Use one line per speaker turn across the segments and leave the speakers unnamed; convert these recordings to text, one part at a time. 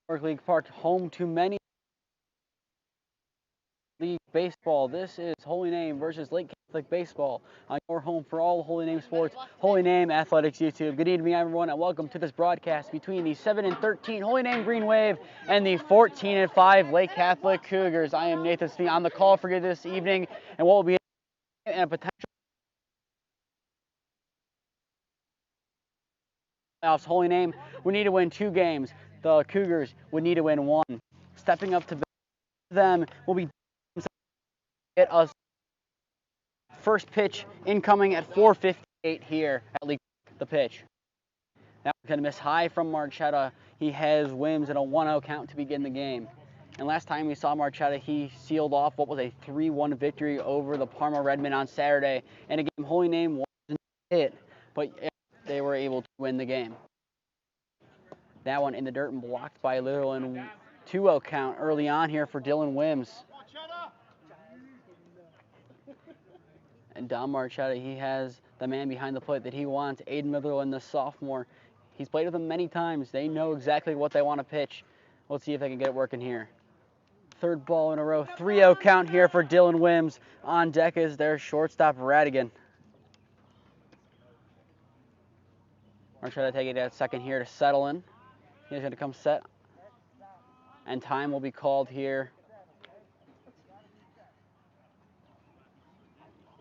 League Park, home to many league baseball. This is Holy Name versus Lake Catholic Baseball on your home for all Holy Name sports, Holy Name Athletics YouTube. Good evening, everyone, and welcome to this broadcast between the 7-13 Holy Name Green Wave and the 14-5 Lake Catholic Cougars. I am Nathan Smee on the call for you this evening, and what will be a potential playoffs. Holy Name would need to win 2 games. The Cougars would need to win 1. Stepping up to them will be get us first pitch incoming at 4:58 here at League. The pitch. That one's going to miss high from Marchetta. He has Wims in a 1-0 count to begin the game. And last time we saw Marchetta, he sealed off what was a 3-1 victory over the Parma Redmen on Saturday. And again, Holy Name wasn't hit, but they were able to win the game. That one in the dirt and blocked by Little, and 2-0 count early on here for Dylan Wims. And Don Marchetta, he has the man behind the plate that he wants, Aiden Mitherland, the sophomore. He's played with him many times. They know exactly what they want to pitch. Let's see if they can get it working here. Third ball in a row, 3-0 count here for Dylan Wims. On deck is their shortstop, Radigan. Marchetta taking that second here to settle in. He's going to come set, and time will be called here.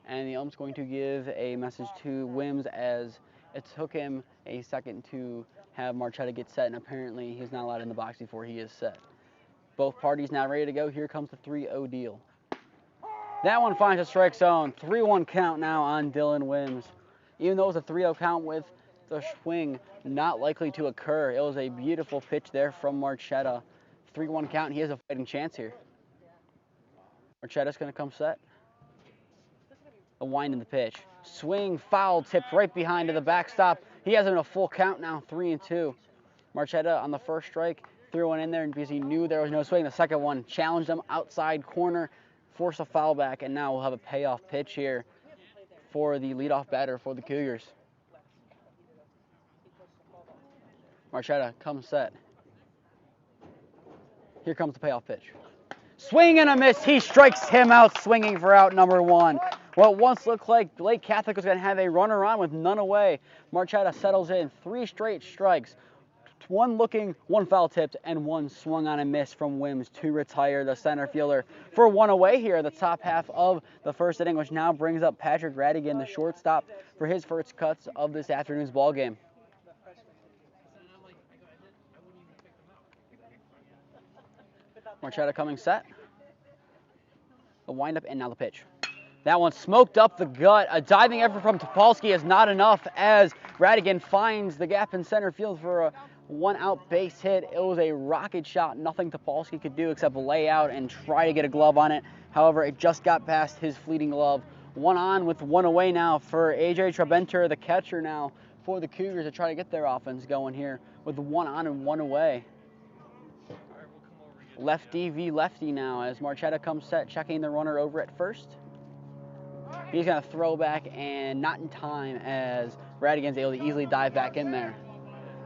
And the ump's going to give a message to Wims as it took him a second to have Marchetta get set, and apparently he's not allowed in the box before he is set. Both parties now ready to go. Here comes the 3-0 deal. That one finds a strike zone. 3-1 count now on Dylan Wims. Even though it was a 3-0 count with the swing not likely to occur, it was a beautiful pitch there from Marchetta. 3-1 count, he has a fighting chance here. Marchetta's going to come set. A wind in the pitch. Swing, foul, tipped right behind to the backstop. He has him in a full count now, 3-2. Marchetta on the first strike threw one in there because he knew there was no swing. The second one challenged him outside corner, forced a foul back, and now we'll have a payoff pitch here for the leadoff batter for the Cougars. Marchetta comes set. Here comes the payoff pitch. Swing and a miss. He strikes him out swinging for out number 1. What once looked like Lake Catholic was going to have a runner on with none away. Marchetta settles in 3 straight strikes. 1 looking, 1 foul tipped, and 1 swung on a miss from Wims to retire the center fielder for 1 away here, the top half of the first inning, which now brings up Patrick Radigan, the shortstop, for his first cuts of this afternoon's ball game. Marchetta coming set. The windup and now the pitch. That one smoked up the gut. A diving effort from Topolsky is not enough as Radigan finds the gap in center field for a 1-out base hit. It was a rocket shot. Nothing Topolsky could do except lay out and try to get a glove on it. However, it just got past his fleeting glove. 1 on with 1 away now for AJ Trebenter, the catcher now for the Cougars, to try to get their offense going here with 1 on and 1 away. Lefty v lefty now as Marchetta comes set, checking the runner over at first. He's going to throw back, and not in time as Radigan's able to easily dive back in there.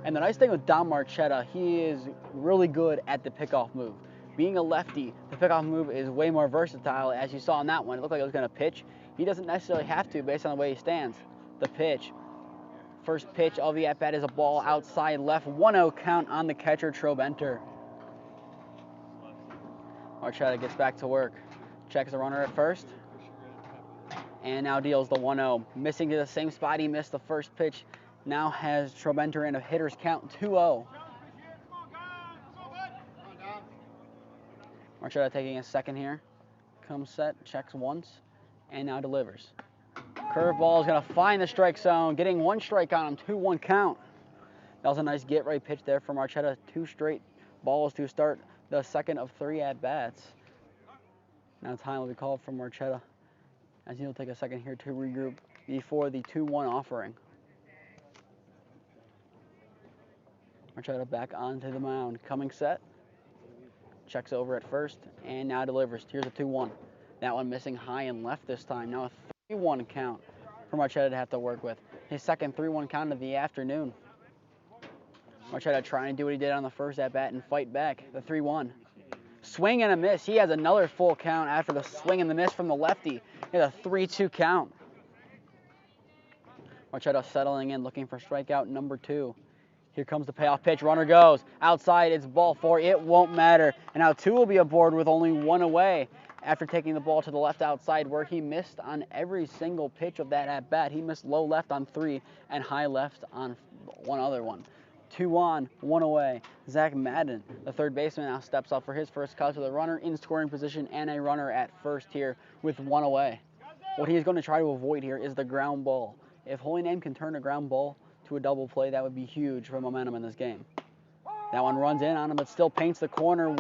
And the nice thing with Don Marchetta, he is really good at the pickoff move. Being a lefty, the pickoff move is way more versatile. As you saw in that one, it looked like it was going to pitch. He doesn't necessarily have to based on the way he stands. The pitch. First pitch of the at-bat is a ball outside left. 1-0 count on the catcher, Trobenter. Marchetta gets back to work. Checks the runner at first. And now deals the 1-0. Missing to the same spot he missed the first pitch. Now has Trobenter in a hitter's count, 2-0. Marchetta taking a second here. Comes set, checks once, and now delivers. Curveball is going to find the strike zone, getting 1 strike on him, 2-1 count. That was a nice get-right pitch there for Marchetta. 2 straight balls to start the second of 3 at-bats. Now time will be called for Marchetta, as he'll take a second here to regroup before the 2-1 offering. Marchetta back onto the mound, coming set. Checks over at first, and now delivers. Here's a 2-1. That one missing high and left this time. Now a 3-1 count for Marchetta to have to work with. His second 3-1 count of the afternoon. Marchetta trying to do what he did on the first at-bat and fight back. The 3-1. Swing and a miss. He has another full count after the swing and the miss from the lefty. He has a 3-2 count. Marchetta settling in, looking for strikeout number 2. Here comes the payoff pitch. Runner goes. Outside, it's ball 4. It won't matter. And now 2 will be aboard with only 1 away after taking the ball to the left outside where he missed on every single pitch of that at-bat. He missed low left on 3 and high left on 1 other one. 2 on, 1 away. Zach Madden, the third baseman, now steps up for his first cut to the runner in scoring position and a runner at first here with 1 away. What he is going to try to avoid here is the ground ball. If Holy Name can turn a ground ball to a double play, that would be huge for momentum in this game. That one runs in on him, but still paints the corner.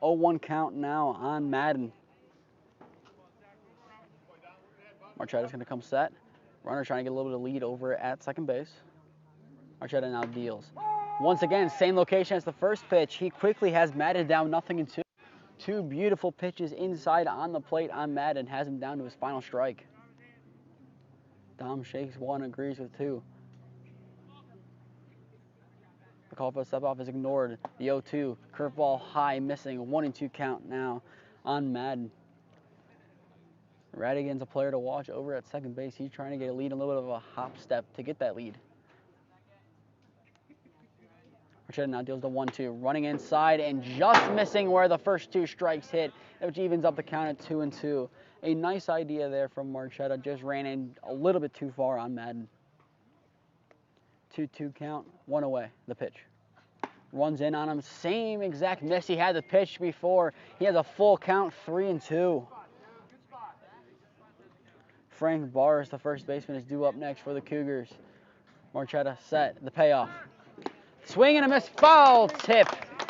0-1 count now on Madden. Marchetta's going to come set. Runner trying to get a little bit of lead over at second base. Marchetta now deals. Once again, same location as the first pitch. He quickly has Madden down 0-2. 2 beautiful pitches inside on the plate on Madden. Has him down to his final strike. Dom shakes 1, agrees with 2. The call for a step off is ignored. The 0-2. Curveball high, missing. 1-2 count now on Madden. Radigan's a player to watch over at second base. He's trying to get a lead, a little bit of a hop step to get that lead. Marchetta now deals the 1-2, running inside and just missing where the first 2 strikes hit, which evens up the count at 2-2. A nice idea there from Marchetta, just ran in a little bit too far on Madden. 2-2 count, 1 away, the pitch. Runs in on him, same exact miss he had the pitch before. He has a full count, 3-2. Frank Barrs, the first baseman, is due up next for the Cougars. Marchetta set, the payoff. Swing and a miss, foul tip.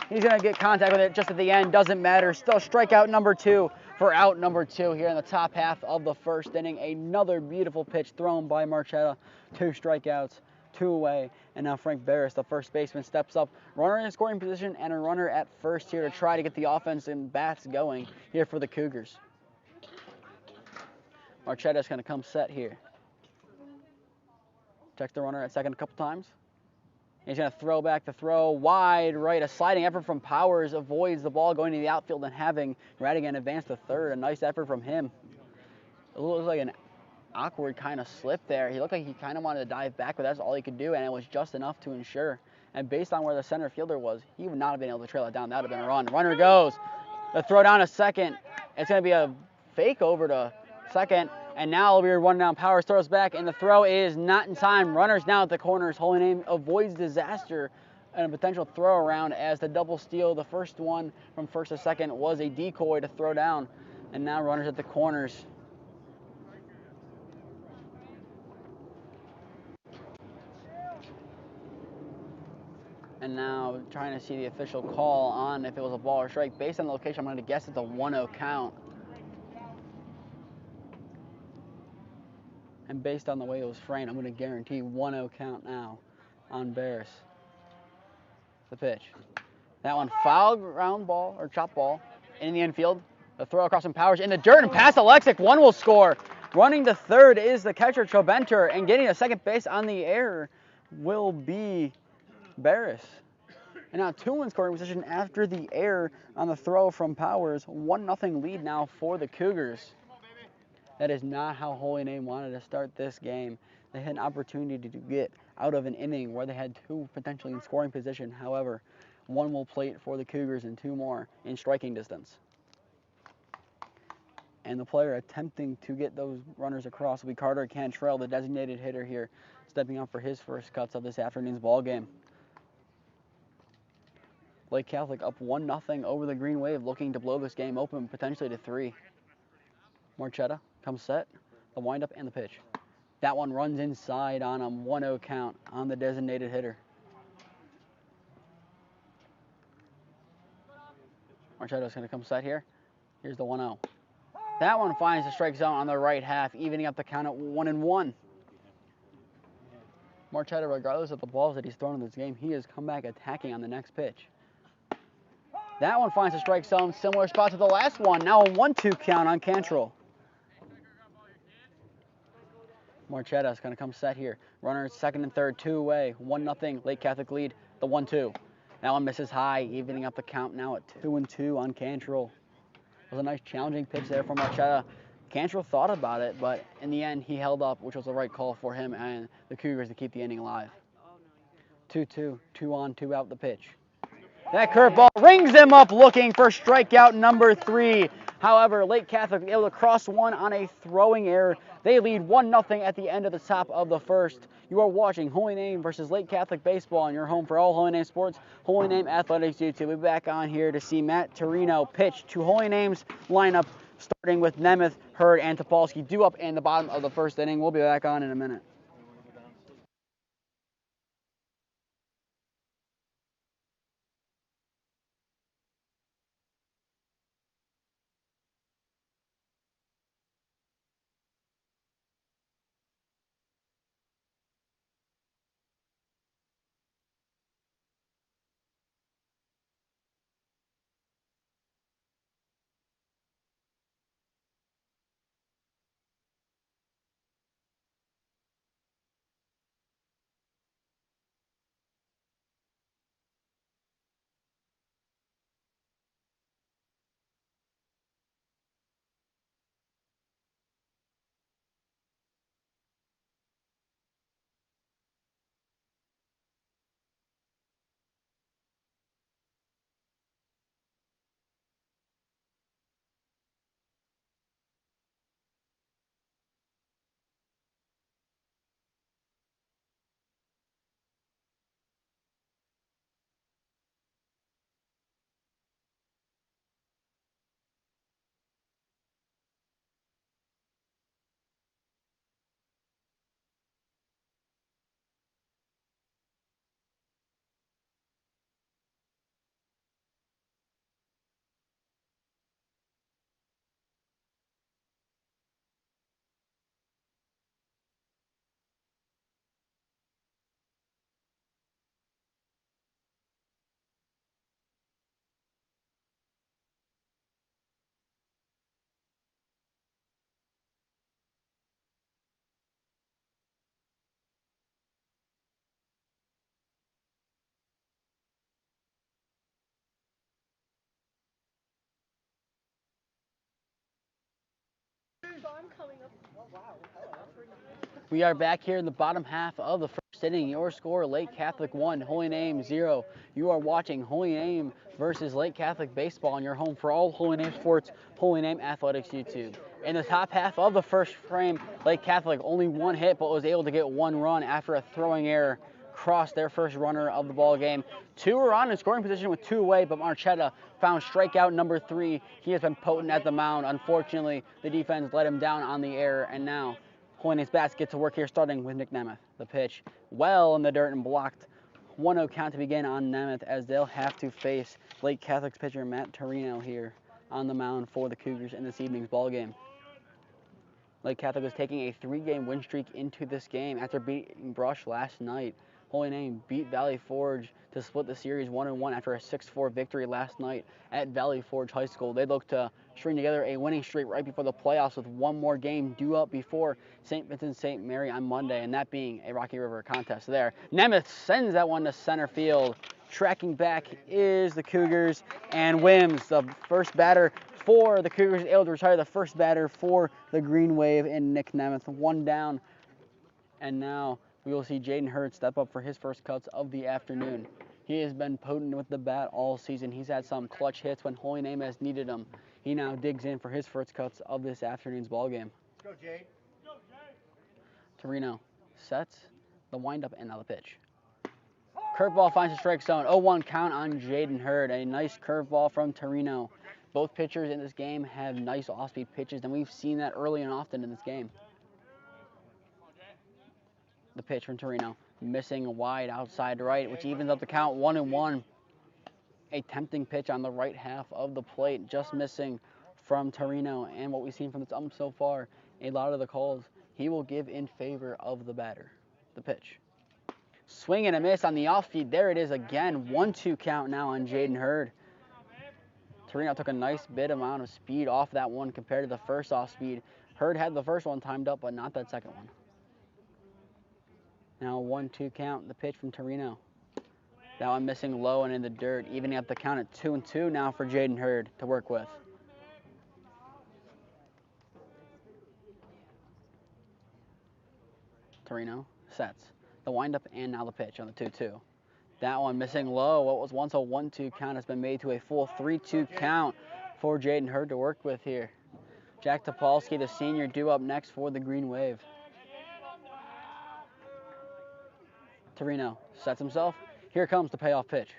He's going to get contact with it just at the end. Doesn't matter. Still strikeout number 2 for out number 2 here in the top half of the first inning. Another beautiful pitch thrown by Marchetta. 2 strikeouts, 2 away. And now Frank Barris, the first baseman, steps up. Runner in scoring position and a runner at first here to try to get the offense and bats going here for the Cougars. Marchetta's going to come set here. Checks the runner at second a couple times. He's going to throw back the throw wide right. A sliding effort from Powers avoids the ball going to the outfield and having Radigan advance to third. A nice effort from him. It looks like an awkward kind of slip there. He looked like he kind of wanted to dive back, but that's all he could do, and it was just enough to ensure. And based on where the center fielder was, he would not have been able to trail it down. That would have been a run. Runner goes. The throw down to second. It's going to be a fake over to second. And now it'll be a run down. Powers throws back, and the throw is not in time. Runners now at the corners. Holy Name avoids disaster and a potential throw around as the double steal. The first one from first to second was a decoy to throw down. And now runners at the corners. And now trying to see the official call on if it was a ball or strike. Based on the location, I'm going to guess it's a 1-0 count. And based on the way it was framed, I'm going to guarantee 1-0 count now on Barris. The pitch. That one foul ground ball or chop ball in the infield. The throw across from Powers in the dirt and past Alexic. 1 will score. Running to third is the catcher Trobenter, and getting to second base on the air will be Barris. And now 2 in scoring position after the error on the throw from Powers. 1-0 lead now for the Cougars. That is not how Holy Name wanted to start this game. They had an opportunity to get out of an inning where they had 2 potentially in scoring position. However, 1 will plate for the Cougars and 2 more in striking distance. And the player attempting to get those runners across will be Carter Cantrell, the designated hitter here, stepping up for his first cuts of this afternoon's ball game. Lake Catholic up 1-0 over the Green Wave, looking to blow this game open potentially to 3. Marchetta comes set, the windup and the pitch. That one runs inside on a 1-0 count on the designated hitter. Marchetta's going to come set here. Here's the 1-0. That one finds the strike zone on the right half, evening up the count at 1-1. Marchetta, regardless of the balls that he's thrown in this game, he has come back attacking on the next pitch. That one finds the strike zone, similar spot to the last one. Now a 1-2 count on Cantrell. Marchetta's going to come set here. Runner second and third, 2 away, 1-0 Lake Catholic lead. The 1-2. That one misses high, evening up the count now at 2-2 on Cantrell. It was a nice challenging pitch there from Marchetta. Cantrell thought about it, but in the end he held up, which was the right call for him and the Cougars to keep the inning alive. 2-2, 2-on, 2-out the pitch. That curveball rings him up looking for strikeout number 3. However, Lake Catholic able to cross one on a throwing error. They lead 1-0 at the end of the top of the first. You are watching Holy Name versus Lake Catholic Baseball, and your home for all Holy Name sports, Holy Name Athletics YouTube. We'll be back on here to see Matt Torino pitch to Holy Name's lineup, starting with Nemeth, Hurd, and Topolsky due up in the bottom of the first inning. We'll be back on in a minute. We are back here in the bottom half of the first inning. Your score, Lake Catholic 1, Holy Name 0. You are watching Holy Name versus Lake Catholic Baseball on your home for all Holy Name sports, Holy Name Athletics YouTube. In the top half of the first frame, Lake Catholic only one hit, but was able to get one run after a throwing error crossed their first runner of the ball game. 2 were on in scoring position with 2 away, but Marchetta found strikeout number 3. He has been potent at the mound. Unfortunately, the defense let him down on the error, and now Holy Name's bats get to work here, starting with Nick Nemeth. The pitch well in the dirt and blocked. 1-0 count to begin on Nemeth, as they'll have to face Lake Catholic's pitcher Matt Torino here on the mound for the Cougars in this evening's ball game. Lake Catholic was taking a 3-game win streak into this game after beating Brush last night. Holy Name beat Valley Forge to split the series 1-1 after a 6-4 victory last night at Valley Forge High School. They look to string together a winning streak right before the playoffs with one more game due up before St. Vincent St. Mary on Monday, and that being a Rocky River contest there. Nemeth sends that one to center field. Tracking back is the Cougars, and Wims, the first batter for the Cougars, able to retire the first batter for the Green Wave in Nick Nemeth. 1 down, and now we will see Jaden Hurd step up for his first cuts of the afternoon. He has been potent with the bat all season. He's had some clutch hits when Holy Name has needed him. He now digs in for his first cuts of this afternoon's ball game.
Let's go, Jade.
Torino sets the windup and now the pitch. Curveball finds the strike zone. 0-1 count on Jaden Hurd. A nice curveball from Torino. Both pitchers in this game have nice off-speed pitches, and we've seen that early and often in this game. The pitch from Torino, missing wide outside right, which evens up the count 1-1. A tempting pitch on the right half of the plate, just missing from Torino. And what we've seen from this so far, a lot of the calls he will give in favor of the batter. The pitch. Swing and a miss on the off-speed. There it is again. 1-2 count now on Jaden Hurd. Torino took a nice bit amount of speed off that one compared to the first off-speed. Hurd had the first one timed up, but not that second one. Now 1-2 count, the pitch from Torino. That one missing low and in the dirt, evening up the count at 2-2 now for Jaden Hurd to work with. Torino sets the windup and now the pitch on the 2-2. That one missing low. What was once a 1-2 count has been made to a full 3-2 count for Jaden Hurd to work with here. Jack Topolsky, the senior, due up next for the Green Wave. Torino sets himself. Here comes the payoff pitch.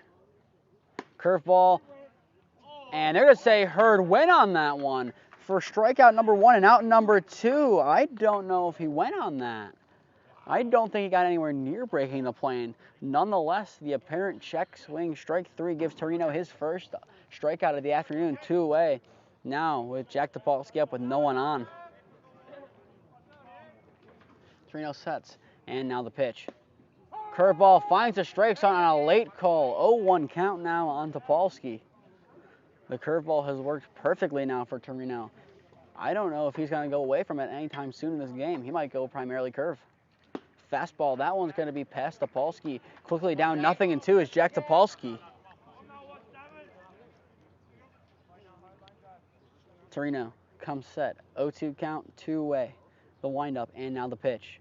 Curveball. And they're going to say Hurd went on that one for strikeout number 1 and out number 2. I don't know if he went on that. I don't think he got anywhere near breaking the plane. Nonetheless, the apparent check swing strike 3 gives Torino his first strikeout of the afternoon, 2 away. Now with Jack Topolsky up with no one on. Torino sets, and now the pitch. Curveball finds the strike zone on a late call. 0-1 count now on Topolsky. The curveball has worked perfectly now for Torino. I don't know if he's going to go away from it anytime soon in this game. He might go primarily curve. Fastball, that one's going to be past Topolsky. Quickly down 0-2 is Jack Topolsky. Torino comes set. 0-2 count, 2 away. The windup and now the pitch.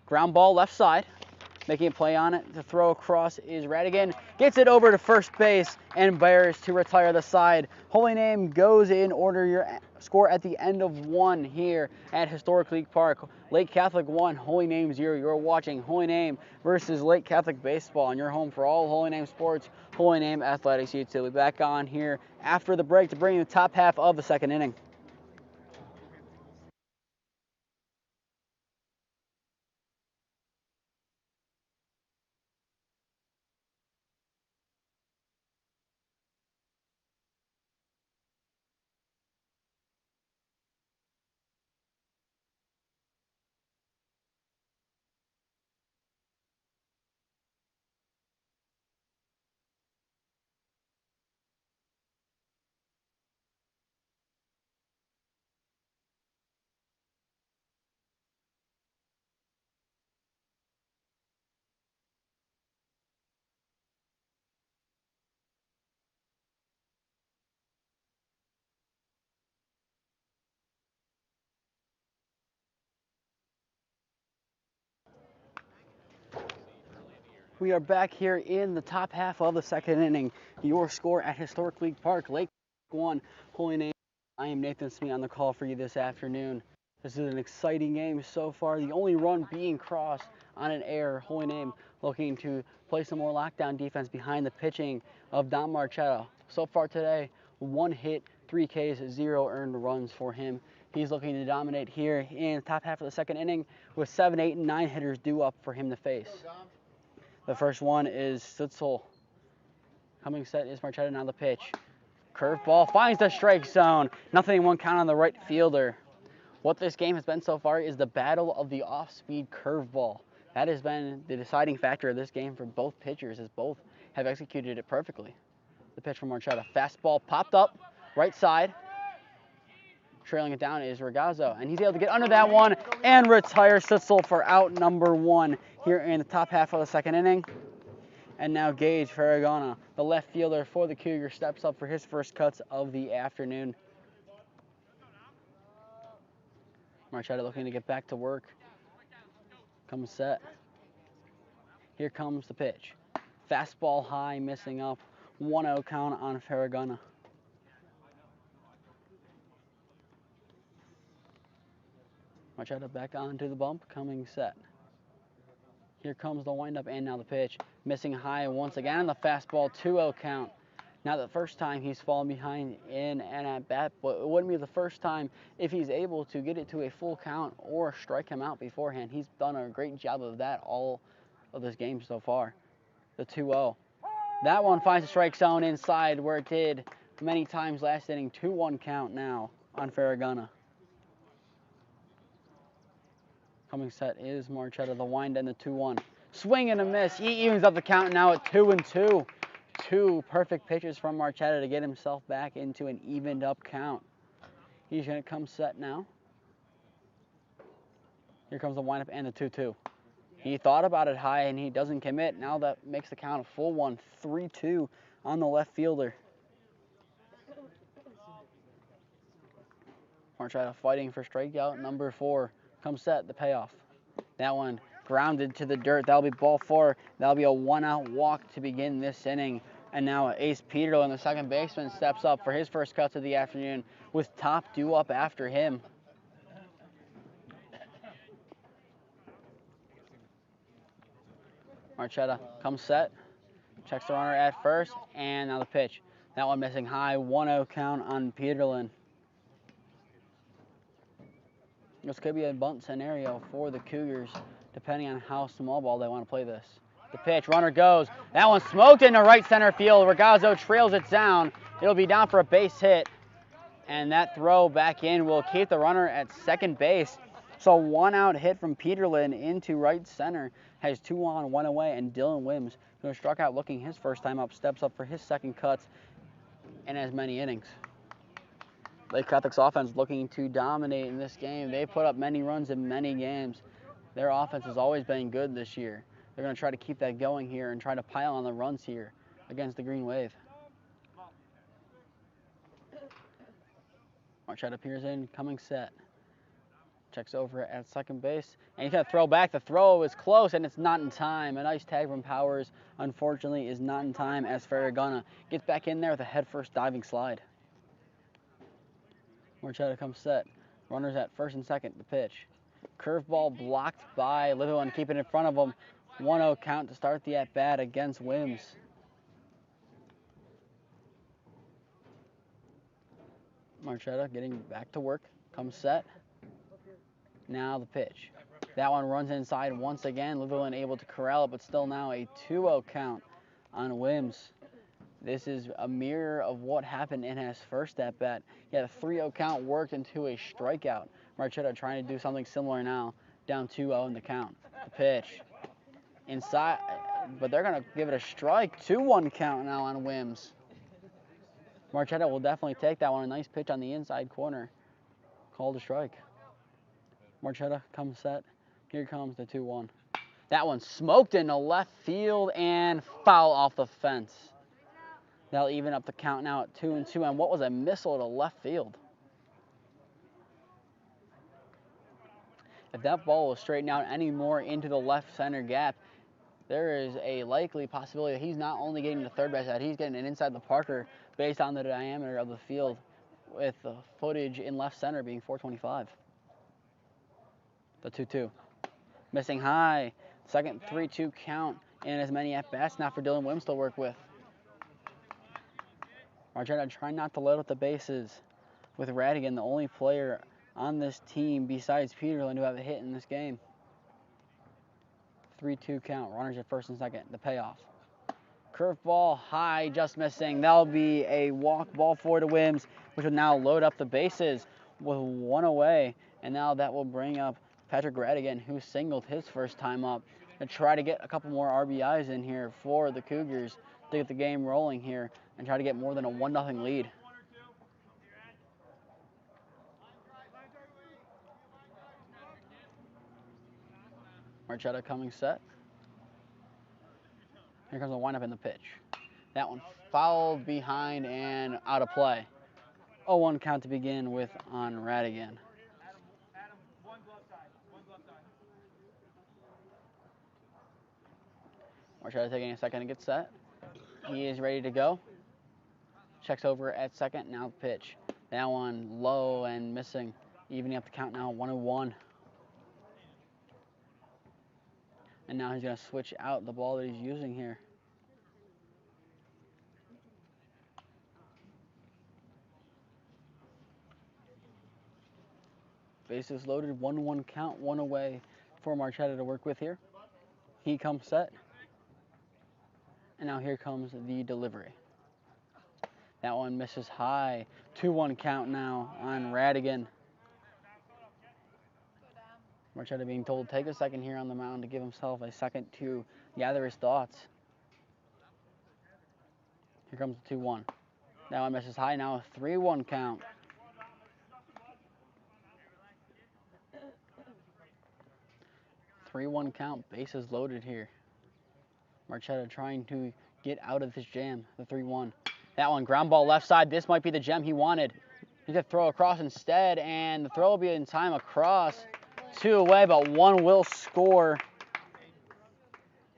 Ground ball left side. Making a play on it to throw across is Radigan. Gets it over to first base and bears to retire the side. Holy Name goes in order your score at the end of 1 here at Historic League Park. Lake Catholic 1, Holy Name 0. You're watching Holy Name versus Lake Catholic Baseball, and you're home for all Holy Name sports, Holy Name Athletics YouTube. We'll be back on here after the break to bring you the top half of the second inning. We are back here in the top half of the second inning. Your score at Historic League Park, Lake 1, Holy Name. I am Nathan Smee on the call for you this afternoon. This is an exciting game so far. The only run being crossed on an error. Holy Name looking to play some more lockdown defense behind the pitching of Don Marchetta. So far today, 1 hit, 3 Ks, 0 earned runs for him. He's looking to dominate here in the top half of the second inning with 7, 8, and 9 hitters due up for him to face. The first one is Stutzel. Coming set is Marchetta, now the pitch. Curveball finds the strike zone. 0-1 count on the right fielder. What this game has been so far is the battle of the off-speed curveball. That has been the deciding factor of this game for both pitchers, as both have executed it perfectly. The pitch from Marchetta. Fastball popped up, right side. Trailing it down is Regazzo, and he's able to get under that one and retire Stutzel for out number 1 here in the top half of the second inning. And now Gage Farragona, the left fielder for the Cougars, steps up for his first cuts of the afternoon. Marchetta looking to get back to work. Comes set. Here comes the pitch. Fastball high, missing up. 1-0 count on Farragona. Marchetta back onto the bump, coming set. Here comes the windup and now the pitch. Missing high once again on the fastball, 2-0 count. Now the first time he's fallen behind in an at-bat, but it wouldn't be the first time if he's able to get it to a full count or strike him out beforehand. He's done a great job of that all of this game so far. The 2-0. That one finds the strike zone inside where it did many times last inning. 2-1 count now on Farragona. Coming set is Marchetta, the wind and the 2-1. Swing and a miss. He evens up the count now at 2-2. 2 perfect pitches from Marchetta to get himself back into an evened up count. He's going to come set now. Here comes the windup and the 2-2. He thought about it high, and he doesn't commit. Now that makes the count a full one, 3-2 on the left fielder. Marchetta fighting for strikeout number 4. Comes set, the payoff. That one grounded to the dirt. That'll be ball 4. That'll be a 1-out walk to begin this inning. And now Ace Peterlin, the second baseman, steps up for his first cuts of the afternoon with Top due up after him. Marchetta comes set, checks the runner at first, and now the pitch. That one missing high, 1-0 count on Peterlin. This could be a bunt scenario for the Cougars, depending on how small ball they want to play this. The pitch, runner goes. That one smoked into right center field. Regazzo trails it down. It'll be down for a base hit. And that throw back in will keep the runner at second base. So 1-out hit from Peterlin into right center. Has 2 on, 1 away, and Dylan Wims, who struck out looking his first time up, steps up for his second cuts in as many innings. Lake Catholic's offense looking to dominate in this game. They put up many runs in many games. Their offense has always been good this year. They're going to try to keep that going here and try to pile on the runs here against the Green Wave. Marchetta appears in, coming set. Checks over at second base, and he's going to throw back. The throw is close, and it's not in time. A nice tag from Powers, unfortunately, is not in time as Farragona gets back in there with a head-first diving slide. Marchetta comes set. Runners at first and second, the pitch. Curveball blocked by Litherland, keeping it in front of him. 1-0 count to start the at-bat against Wims. Marchetta getting back to work, comes set. Now the pitch. That one runs inside once again. Litherland able to corral it, but still now a 2-0 count on Wims. This is a mirror of what happened in his first at-bat. He had a 3-0 count worked into a strikeout. Marchetta trying to do something similar now, down 2-0 in the count. The pitch. Inside, but they're going to give it a strike. 2-1 count now on Wims. Marchetta will definitely take that one. A nice pitch on the inside corner. Called a strike. Marchetta comes set. Here comes the 2-1. That one smoked into left field and foul off the fence. They'll even up the count now at 2-2, and what was a missile to left field? If that ball was straightened out any more into the left center gap, there is a likely possibility that he's not only getting the third base out, he's getting it inside the Parker based on the diameter of the field, with the footage in left center being 425. The 2-2. Missing high. Second 3-2 count and as many at-bats now for Dylan Wims to work with. Marchetta trying not to load up the bases with Radigan, the only player on this team besides Peterlin who have a hit in this game. 3-2 count. Runners at first and second. The payoff. Curveball high, just missing. That'll be a walk, ball 4 to Wims, which will now load up the bases with 1 away. And now that will bring up Patrick Radigan, who singled his first time up, to try to get a couple more RBIs in here for the Cougars to get the game rolling here and try to get more than a 1-0 lead. Marchetta coming set. Here comes the windup in the pitch. That one fouled behind and out of play. 0-1 count to begin with on Radigan. Marchetta taking a second to get set. He is ready to go. Checks over at second. Now the pitch. That one low and missing. Evening up the count now, 1-1. And now he's going to switch out the ball that he's using here. Bases loaded, 1-1 count, 1 away for Marchetta to work with here. He comes set. And now here comes the delivery. That one misses high. 2-1 count now on Radigan. Marchetta being told to take a second here on the mound to give himself a second to gather his thoughts. Here comes the 2-1. That one misses high. Now a 3-1 count. 3-1 count, bases loaded here. Marchetta trying to get out of this jam, the 3-1. That one, ground ball left side. This might be the gem he wanted. He's going to throw across instead, and the throw will be in time across. 2 away, but 1 will score.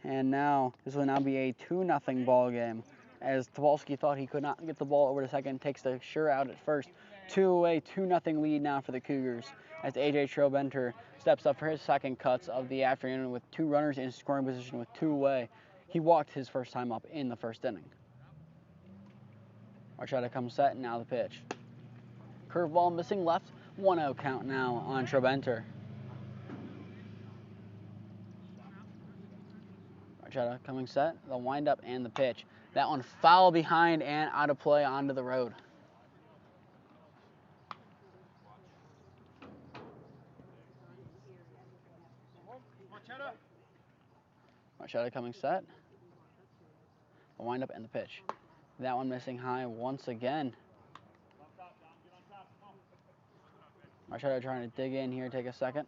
And now, this will now be a 2-0 ball game. As Tawalski thought he could not get the ball over to second, takes the sure out at first. 2 away, 2-0 lead now for the Cougars. As A.J. Trobenter steps up for his second cuts of the afternoon with 2 runners in scoring position with 2 away. He walked his first time up in the first inning. Marchetta comes set, and now the pitch. Curveball missing left, 1-0 count now on Trobenter. Marchetta coming set, the windup and the pitch. That one foul behind and out of play onto the road. Marchetta coming set, the windup and the pitch. That one missing high once again. Marchetta trying to dig in here, take a second.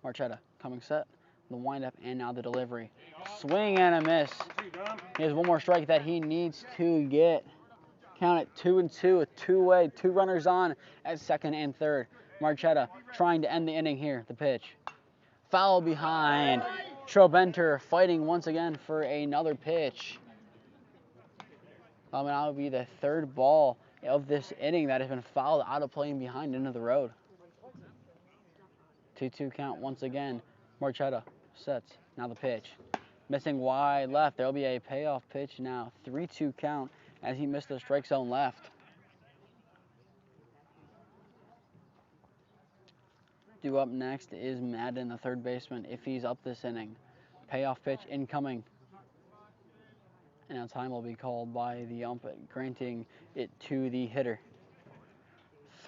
Marchetta coming set, the windup and now the delivery. Swing and a miss. He has 1 more strike that he needs to get. Count it 2-2, a 2-way, 2 runners on at second and third. Marchetta trying to end the inning here, the pitch. Foul behind. Trobenter fighting once again for another pitch. And that will be the 3rd ball of this inning that has been fouled out of play and behind into the road. 2-2 count once again. Marchetta sets, now the pitch. Missing wide left, there will be a payoff pitch now. 3-2 count as he missed the strike zone left. Due up next is Madden, the 3rd baseman, if he's up this inning. Payoff pitch incoming. And now time will be called by the ump, granting it to the hitter.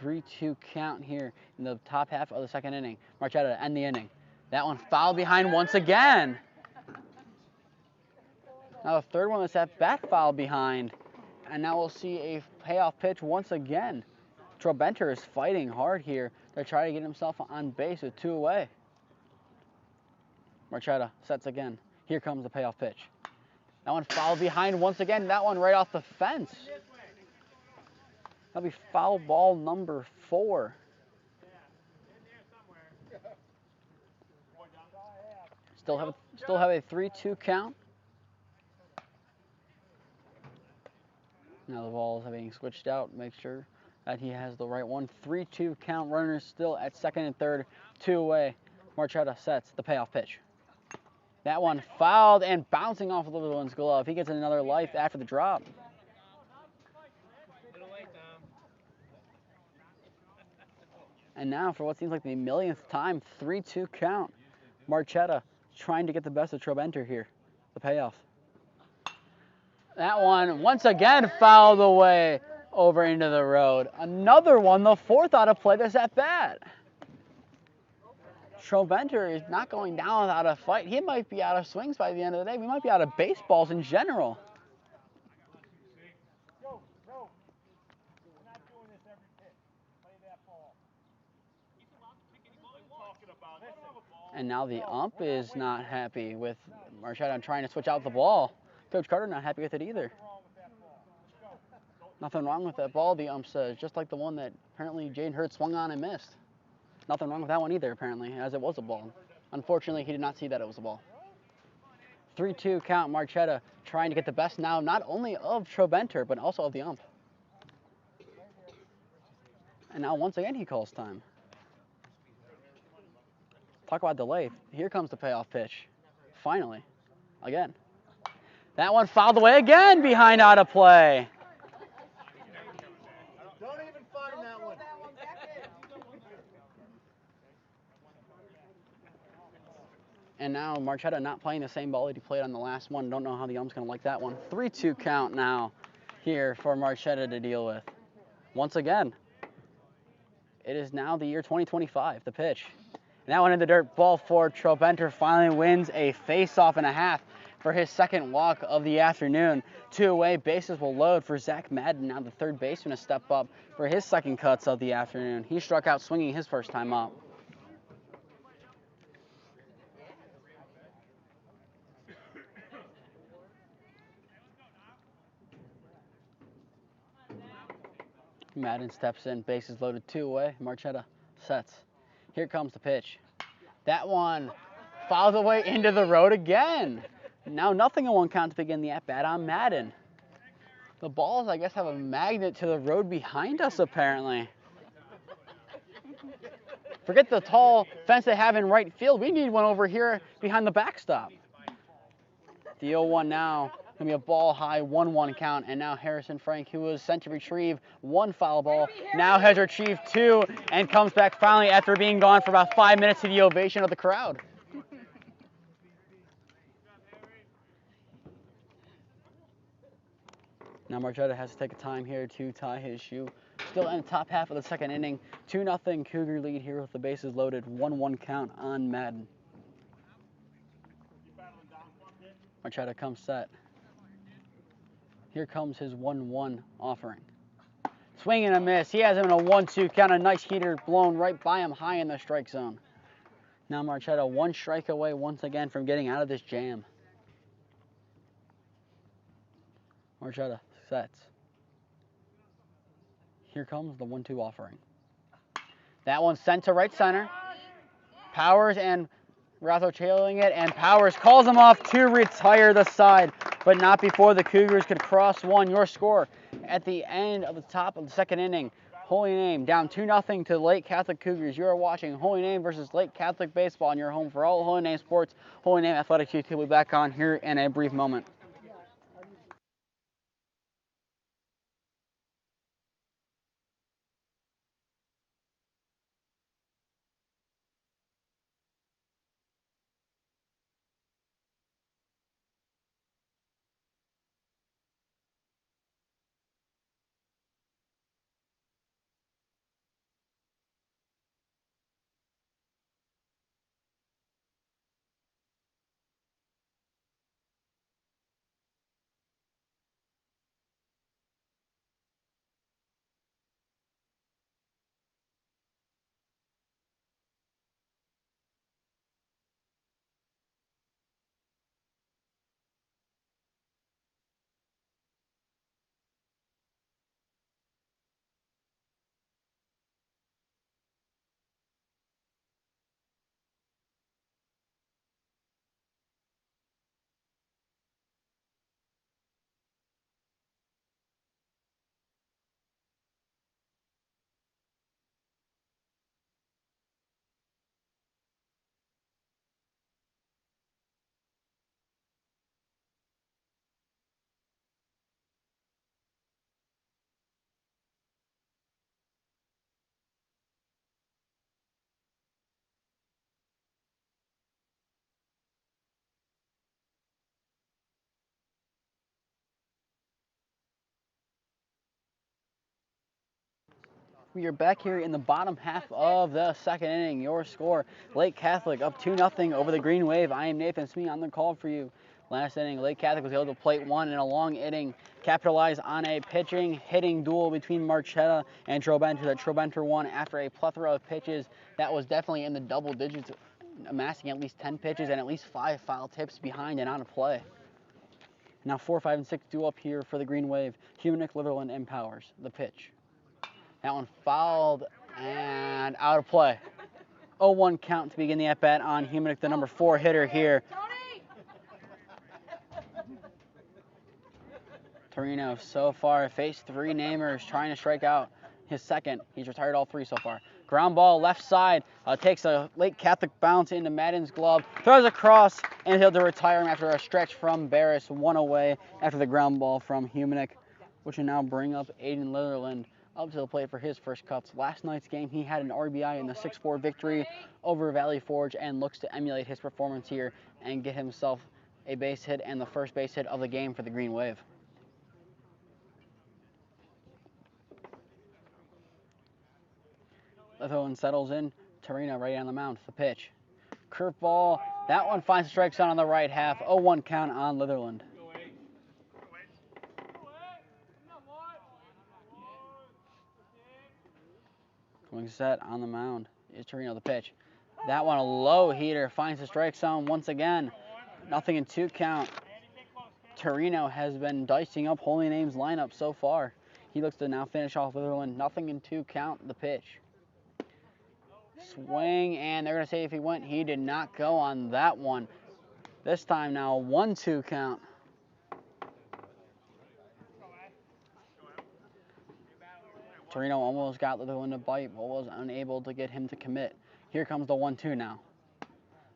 3-2 count here in the top half of the second inning. Marchetta to end the inning. That one fouled behind once again. Now the 3rd one that's at bat fouled behind. And now we'll see a payoff pitch once again. Trobenter is fighting hard here to try to get himself on base with 2 away. Marchetta sets again. Here comes the payoff pitch. That one fouled behind once again. That one right off the fence. That'll be foul ball number 4. Still have a 3-2 count. Now the balls are being switched out. Make sure that he has the right one. 3-2 count. Runners still at second and third. 2 away. Marchetta sets the payoff pitch. That one fouled and bouncing off of the little one's glove. He gets another life after the drop. And now for what seems like the millionth time, 3-2 count. Marchetta trying to get the best of Trobenter here. The payoff. That one once again fouled away over into the road. Another one, the 4th out of play this at bat. Trobenter is not going down without a fight. He might be out of swings by the end of the day. We might be out of baseballs in general. And now the ump is not happy with Marchetta trying to switch out the ball. Coach Carter not happy with it either. Nothing wrong with that ball, the ump says, just like the one that apparently Jaden Hurd swung on and missed. Nothing wrong with that one either, apparently, as it was a ball. Unfortunately, he did not see that it was a ball. 3-2 count, Marchetta trying to get the best now, not only of Trobenter, but also of the ump. And now once again he calls time. Talk about delay. Here comes the payoff pitch. Finally. Again. That one fouled away again behind out of play.
Don't even find that one.
And now Marchetta not playing the same ball that he played on the last one. Don't know how the ump's going to like that one. 3-2 count now here for Marchetta to deal with. Once again, it is now the year 2025, the pitch. And that one in the dirt, ball 4. Trobenter finally wins a face-off and a half for his second walk of the afternoon. 2 away, bases will load for Zach Madden, now the 3rd baseman, to step up for his second cuts of the afternoon. He struck out swinging his first time up. Madden steps in, bases loaded, 2 away. Marchetta sets. Here comes the pitch. That one fouls away into the road again. Now 0-1 count to begin the at-bat on Madden. The balls, I guess, have a magnet to the road behind us, apparently. Forget the tall fence they have in right field. We need one over here behind the backstop. The 0-1 now. Going to be a ball high 1-1 count. And now Harrison Frank, who was sent to retrieve 1 foul ball, now has retrieved 2 and comes back finally after being gone for about 5 minutes to the ovation of the crowd. Now Marchetta has to take a time here to tie his shoe. Still in the top half of the second inning. 2-0 Cougar lead here with the bases loaded. 1-1 count on Madden. Marchetta comes set. Here comes his 1-1 offering. Swing and a miss. He has him in a 1-2 count. A nice heater blown right by him high in the strike zone. Now Marchetta 1 strike away once again from getting out of this jam. Marchetta sets. Here comes the 1-2 offering. That one's sent to right center. Powers and Ratho trailing it, and Powers calls him off to retire the side, but not before the Cougars could cross one. Your score at the end of the top of the second inning. Holy Name down 2-0 to Lake Catholic Cougars. You are watching Holy Name versus Lake Catholic Baseball on your home for all Holy Name sports. Holy Name Athletics YouTube will be back on here in a brief moment. We are back here in the bottom half of the second inning. Your score, Lake Catholic up 2-0 over the Green Wave. I am Nathan Smee on the call for you. Last inning, Lake Catholic was able to plate one in a long inning, capitalize on a hitting duel between Marchetta and Trobenter that Trobenter won after a plethora of pitches that was definitely in the double digits, amassing at least 10 pitches and at least 5 foul tips behind and on a play. Now 4, 5, and 6 duel up here for the Green Wave. Humanic, Litherland, and Powers. The pitch. That one fouled and out of play. 0-1 count to begin the at-bat on Humanic, the number 4 hitter here. Torino so far faced 3 namers trying to strike out his second. He's retired all 3 so far. Ground ball left side, takes a Lake Catholic bounce into Madden's glove, throws across, and he'll retire him after a stretch from Barris, 1 away after the ground ball from Humanic, which will now bring up Aiden Litherland up to the plate for his first cuts. Last night's game, he had an RBI in the 6-4 victory over Valley Forge and looks to emulate his performance here and get himself a base hit and the first base hit of the game for the Green Wave. Litherland settles in. Torino ready on the mound. The pitch. Curveball. That one finds the strike zone on the right half. 0-1 count on Litherland. Swing set on the mound is Torino. The pitch. That one a low heater finds the strike zone once again. 0-2 count. Torino has been dicing up Holy Name's lineup so far. He looks to now finish off Litherland. 0-2 count the pitch. Swing, and they're going to say if he went, he did not go on that one. This time now 1-2 count. Torino almost got Litherland to bite, but was unable to get him to commit. Here comes the 1-2 now.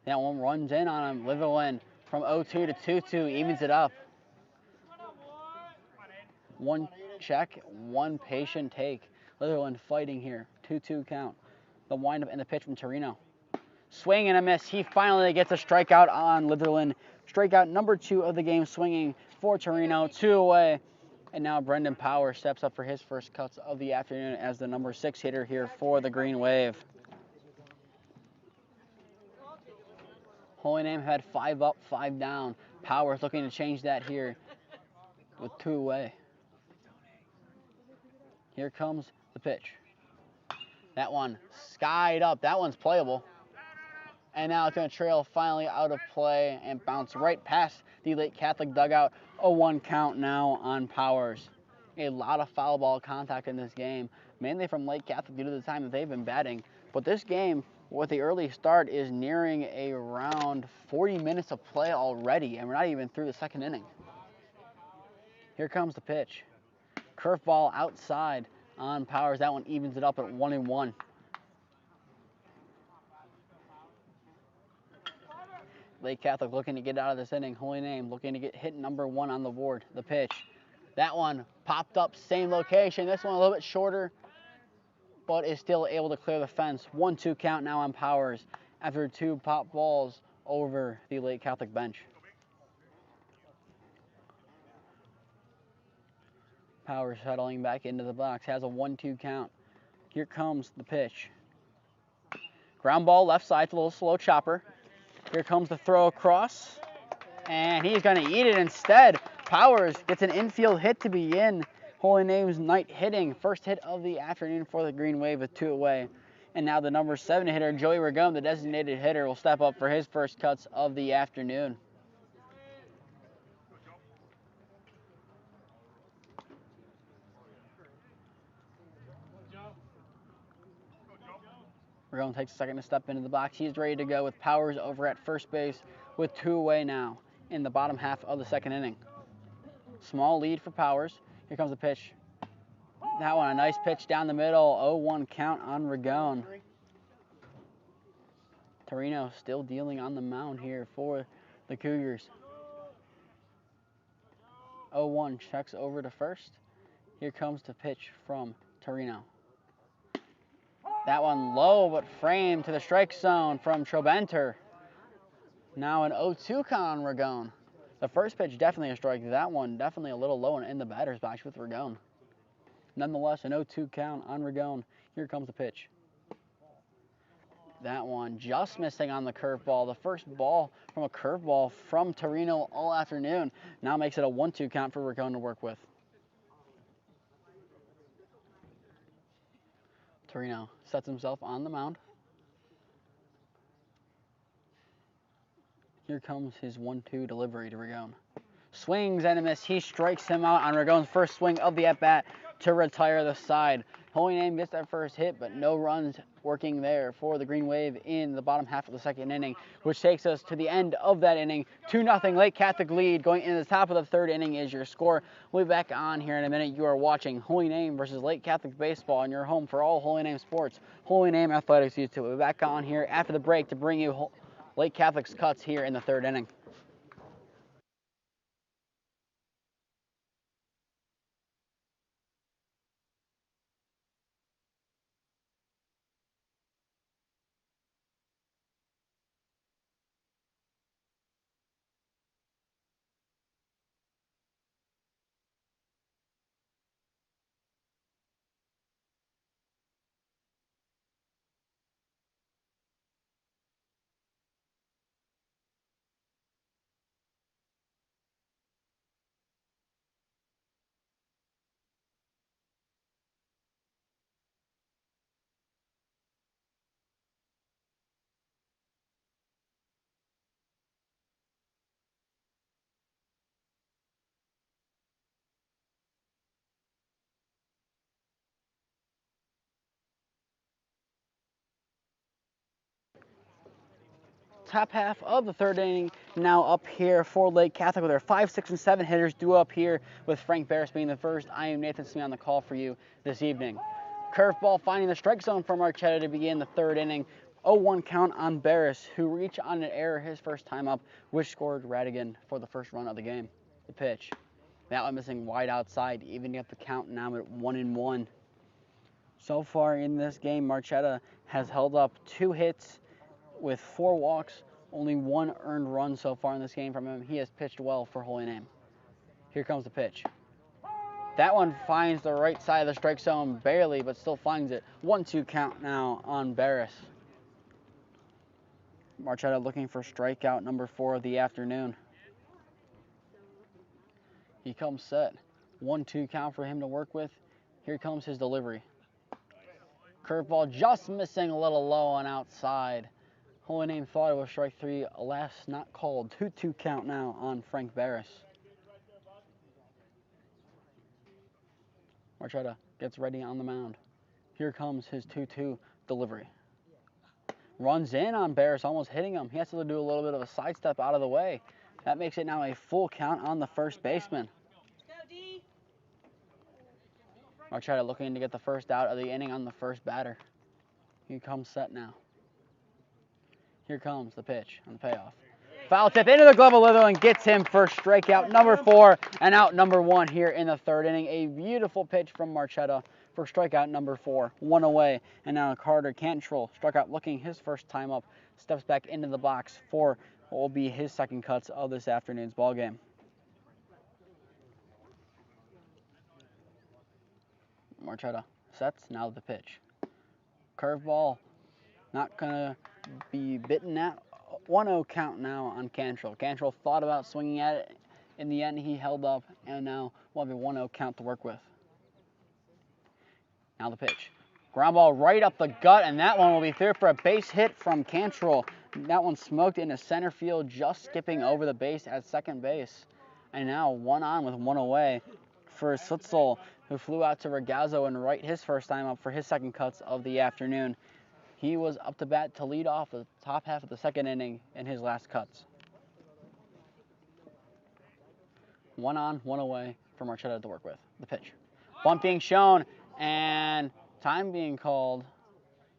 That one runs in on him. Litherland from 0-2 to 2-2 evens it up. One check, one patient take. Litherland fighting here. 2-2 count. The windup and the pitch from Torino. Swing and a miss. He finally gets a strikeout on Litherland. Strikeout number 2 of the game, swinging for Torino. 2 away. And now Brendan Power steps up for his first cuts of the afternoon as the number 6 hitter here for the Green Wave. Holy Name had 5 up, 5 down. Power's looking to change that here with 2 away. Here comes the pitch. That one skied up. That one's playable. And now it's going to trail finally out of play and bounce right past the Lake Catholic dugout. 0-1 count now on Powers. A lot of foul ball contact in this game, mainly from Lake Catholic due to the time that they've been batting. But this game, with the early start, is nearing around 40 minutes of play already, and we're not even through the second inning. Here comes the pitch. Curveball outside on Powers. That one evens it up at 1-1. Lake Catholic looking to get out of this inning. Holy Name looking to get hit number 1 on the board. The pitch. That one popped up, same location. This one a little bit shorter, but is still able to clear the fence. 1-2 count now on Powers after 2 pop balls over the Lake Catholic bench. Powers settling back into the box. Has a 1-2 count. Here comes the pitch. Ground ball left side. It's a little slow chopper. Here comes the throw across, and he's going to eat it instead. Powers gets an infield hit to begin Holy Name's night hitting. First hit of the afternoon for the Green Wave with 2 away. And now the number 7 hitter, Joey Ragone, the designated hitter, will step up for his first cuts of the afternoon. Ragone takes a second to step into the box. He's ready to go with Powers over at first base with 2 away now in the bottom half of the second inning. Small lead for Powers. Here comes the pitch. That one, a nice pitch down the middle. 0-1 count on Ragone. Torino still dealing on the mound here for the Cougars. 0-1 checks over to first. Here comes the pitch from Torino. That one low but framed to the strike zone from Trobenter. Now an 0-2 count on Ragone. The first pitch definitely a strike. That one definitely a little low in the batter's box with Ragone. Nonetheless, an 0-2 count on Ragone. Here comes the pitch. That one just missing on the curveball. The first ball from a curveball from Torino all afternoon. Now makes it a 1-2 count for Ragone to work with. Torino sets himself on the mound. Here comes his 1-2 delivery to Ragone. Swings and a miss. He strikes him out on Ragone's first swing of the at-bat to retire the side. Holy Name gets that first hit, but no runs working there for the Green Wave in the bottom half of the second inning, which takes us to the end of that inning. 2-0 Lake Catholic lead. Going into the top of the third inning is your score. We'll be back on here in a minute. You are watching Holy Name versus Lake Catholic Baseball, and your home for all Holy Name sports. Holy Name Athletics YouTube. We'll be back on here after the break to bring you Lake Catholic's cuts here in the third inning. top half of the third inning now up here for Lake Catholic with their 5, 6, and 7 hitters due up here with Frank Barris being the first. I am Nathan Smee on the call for you this evening. Curveball finding the strike zone for Marchetta to begin the third inning. 0-1 count on Barris, who reached on an error his first time up, which scored Radigan for the first run of the game. The pitch. That one missing wide outside, evening up the count now at 1-1. So far in this game, Marchetta has held up 2 hits with 4 walks, only 1 earned run so far in this game from him. He has pitched well for Holy Name. Here comes the pitch. That one finds the right side of the strike zone barely, but still finds it. 1-2 count now on Barris. Marchetta looking for strikeout number 4 of the afternoon. He comes set. 1-2 count for him to work with. Here comes his delivery. Curveball just missing a little low on outside. Holy Name thought it was strike 3, alas not called. 2-2 count now on Frank Barris. Marchetta gets ready on the mound. Here comes his 2-2 delivery. Runs in on Barris, almost hitting him. He has to do a little bit of a sidestep out of the way. That makes it now a full count on the first baseman. Marchetta looking to get the first out of the inning on the first batter. He comes set now. Here comes the pitch on the payoff. Foul tip into the glove of Litherland gets him for strikeout number 4 and out number 1 here in the third inning. A beautiful pitch from Marchetta for strikeout number 4. 1 away, and now Carter Cantrell struck out looking his first time up. Steps back into the box for what will be his second cuts of this afternoon's ballgame. Marchetta sets, now the pitch. Curveball, not gonna be bitten at. 1-0 count now on Cantrell. Cantrell thought about swinging at it. In the end, he held up, and now we'll have a 1-0 count to work with. Now the pitch. Ground ball right up the gut, and that one will be through for a base hit from Cantrell. That one smoked into center field, just skipping over the base at second base. And now 1 on with 1 away for Slitzel, who flew out to Ragazzo and right his first time up for his second cuts of the afternoon. He was up to bat to lead off the top half of the second inning in his last cuts. 1 on, 1 away for Marchetta to work with. The pitch. Bunt being shown and time being called.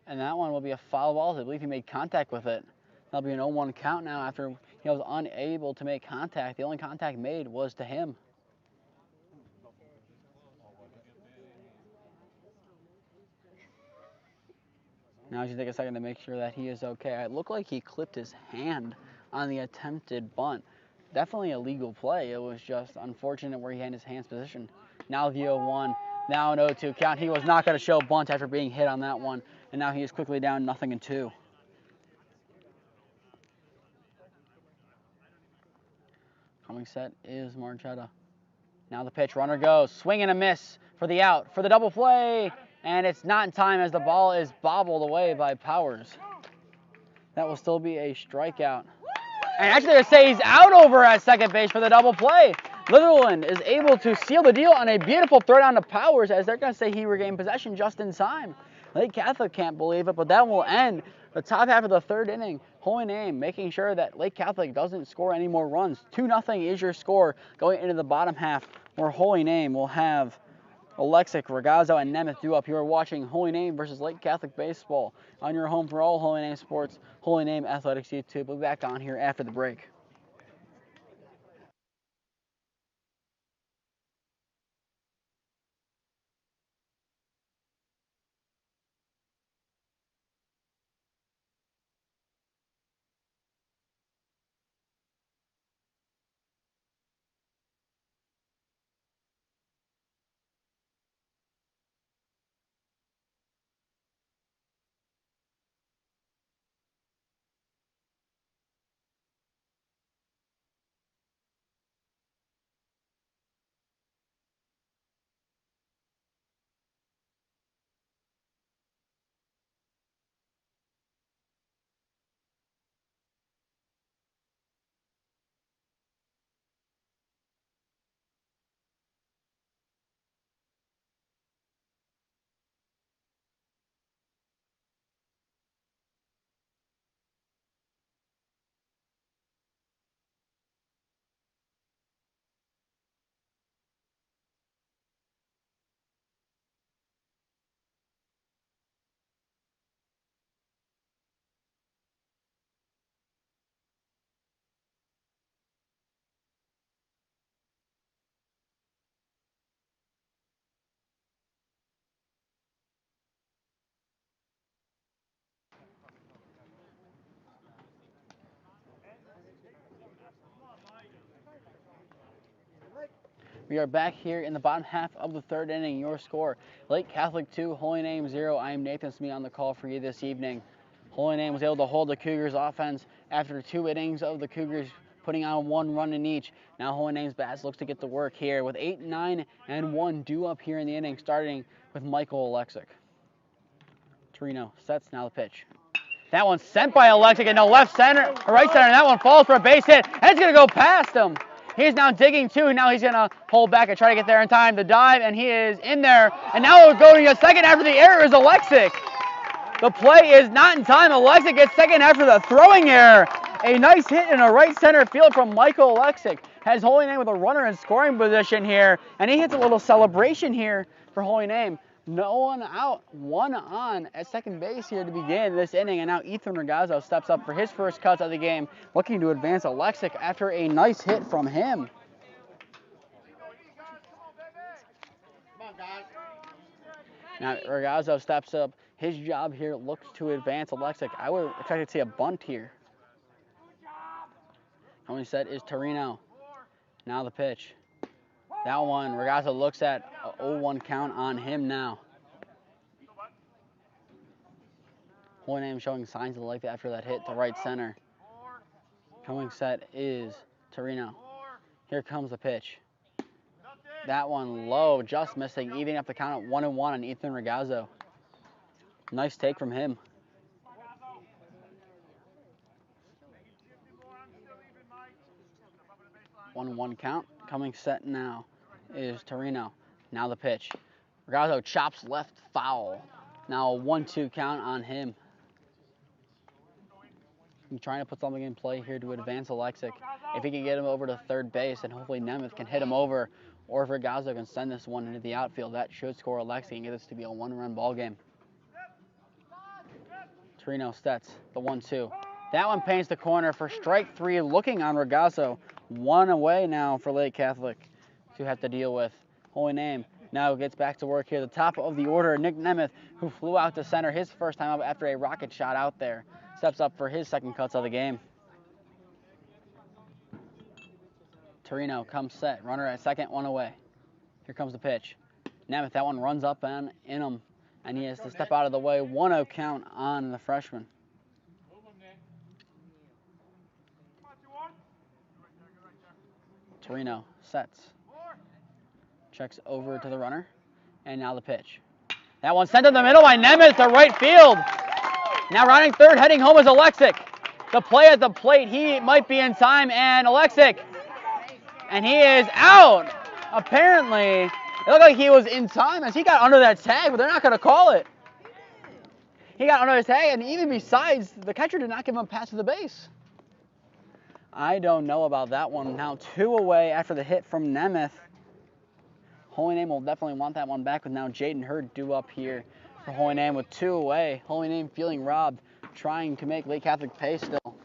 And that one will be a foul ball. I believe he made contact with it. That'll be an 0-1 count now after he was unable to make contact. The only contact made was to him. Now he's going to take a second to make sure that he is okay. It looked like he clipped his hand on the attempted bunt. Definitely a legal play. It was just unfortunate where he had his hands positioned. Now the 0-1. Now an 0-2 count. He was not going to show bunt after being hit on that one. And now he is quickly down 0-2. Coming set is Marchetta. Now the pitch. Runner goes. Swing and a miss for the out. For the double play. And it's not in time as the ball is bobbled away by Powers. That will still be a strikeout. And actually they say he's out over at second base for the double play. Litherland is able to seal the deal on a beautiful throw down to Powers, as they're going to say he regained possession just in time. Lake Catholic can't believe it, but that will end the top half of the third inning. Holy Name making sure that Lake Catholic doesn't score any more runs. 2-0 is your score going into the bottom half, where Holy Name will have Alexic, Ragazzo, and Nemeth due up. You are watching Holy Name versus Lake Catholic Baseball on your home for all Holy Name sports, Holy Name Athletics YouTube. We'll be back on here after the break. We are back here in the bottom half of the third inning. Your score, Lake Catholic 2, Holy Name 0. I am Nathan Smee on the call for you this evening. Holy Name was able to hold the Cougars offense after 2 innings of the Cougars putting on 1 run in each. Now Holy Name's bats looks to get to work here with 8, 9, and 1 due up here in the inning, starting with Michael Alexic. Torino sets, now the pitch. That one's sent by Alexic into left center, or right center, and that one falls for a base hit, and it's going to go past him. He's now digging too. Now he's going to hold back and try to get there in time. The dive, and he is in there. And now we're going to second after the error is Alexic. The play is not in time. Alexic gets second after the throwing error. A nice hit in a right center field from Michael Alexic. Has Holy Name with a runner in scoring position here. And he hits a little celebration here for Holy Name. No one out, 1 on at second base here to begin this inning. And now Ethan Ragazzo steps up for his first cuts of the game, looking to advance Alexic after a nice hit from him. Now Ragazzo steps up. His job here looks to advance Alexic. I would expect to see a bunt here. Coming set is Torino. Now the pitch. That one, Ragazzo looks at a 0-1 count on him now. Holy Name showing signs of life after that hit to right center. Coming set is Torino. Here comes the pitch. That one low, just missing, evening up the count at 1-1 on Ethan Ragazzo. Nice take from him. 1-1 count. Coming set now is Torino. Now the pitch. Ragazzo chops left, foul. Now a 1-2 count on him. He's trying to put something in play here to advance Alexic. If he can get him over to third base, and hopefully Nemeth can hit him over, or if Ragazzo can send this one into the outfield, that should score Alexic and get this to be a 1-run ball game. Torino sets the 1-2. That one paints the corner for strike 3, looking on Ragazzo. 1 away now for Lake Catholic to have to deal with. Holy Name now gets back to work here. The top of the order, Nick Nemeth, who flew out to center his first time up after a rocket shot out there, steps up for his second cuts of the game. Torino comes set. Runner at second, 1 away. Here comes the pitch. Nemeth, that one runs up and in him, and he has to step out of the way. 1-0 count on the freshman. Torino sets. Checks over to the runner. And now the pitch. That one sent in the middle by Nemeth to right field. Now rounding third, heading home is Alexic. The play at the plate, he might be in time, and Alexic. And he is out. Apparently, it looked like he was in time as he got under that tag, but they're not going to call it. He got under his tag, and even besides, the catcher did not give him a pass to the base. I don't know about that one. Now 2 away after the hit from Nemeth. Holy Name will definitely want that one back with now Jaden Hurd due up here for Holy Name with 2 away. Holy Name feeling robbed, trying to make Lake Catholic pay still.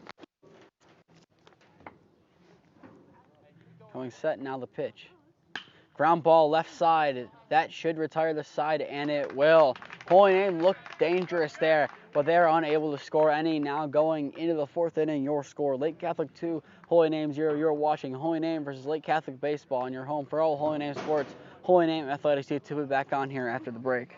Going set, now the pitch. Ground ball left side. That should retire the side, and it will. Holy Name looked dangerous there, but they're unable to score any. Now going into the 4th inning, your score, Lake Catholic 2, Holy Name 0. You're watching Holy Name versus Lake Catholic Baseball on your home for all Holy Name sports. Holy Name Athletics to be back on here after the break.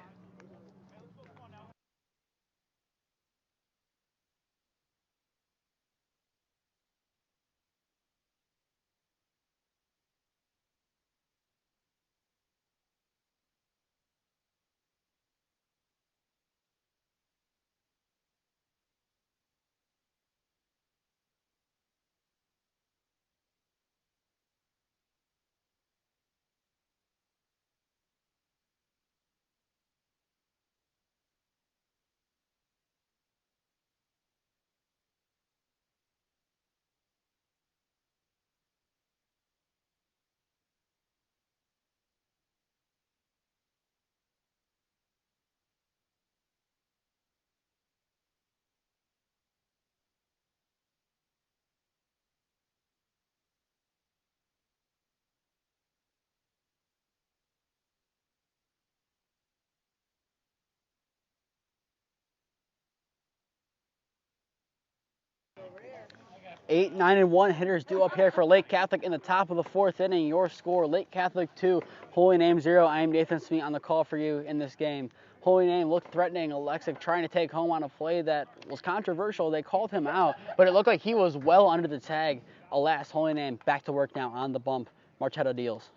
8, 9, and 1 hitters due up here for Lake Catholic in the top of the 4th inning. Your score, Lake Catholic 2, Holy Name 0. I am Nathan Smee on the call for you in this game. Holy Name looked threatening. Alexic trying to take home on a play that was controversial. They called him out, but it looked like he was well under the tag. Alas, Holy Name back to work now on the bump. Marchetta deals.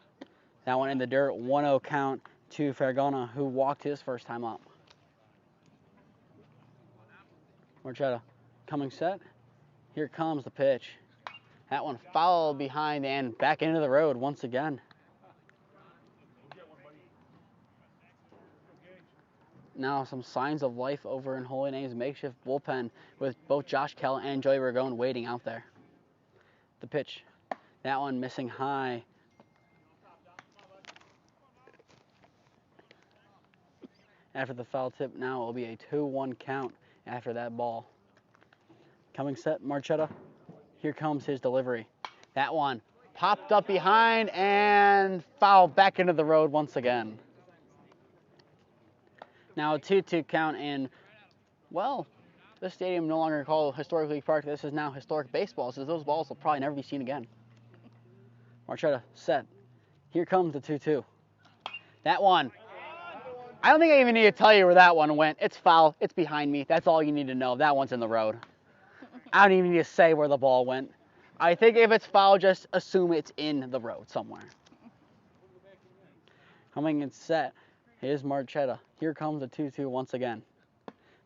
That one in the dirt, 1-0 count to Faragona, who walked his first time up. Marchetta coming set. Here comes the pitch. That one fouled behind and back into the road once again. Now some signs of life over in Holy Name's makeshift bullpen with both Josh Kell and Joey Ragone waiting out there. The pitch. That one missing high. After the foul tip, now it will be a 2-1 count after that ball. Coming set, Marchetta. Here comes his delivery. That one popped up behind and fouled back into the road once again. Now a 2-2 count, and, well, this stadium no longer called Historic League Park. This is now Historic Baseball, so those balls will probably never be seen again. Marchetta set. Here comes the 2-2. That one. I don't think I even need to tell you where that one went. It's foul. It's behind me. That's all you need to know. That one's in the road. I don't even need to say where the ball went. I think if it's foul, just assume it's in the road somewhere. Coming in set is Marchetta. Here comes the 2-2 once again.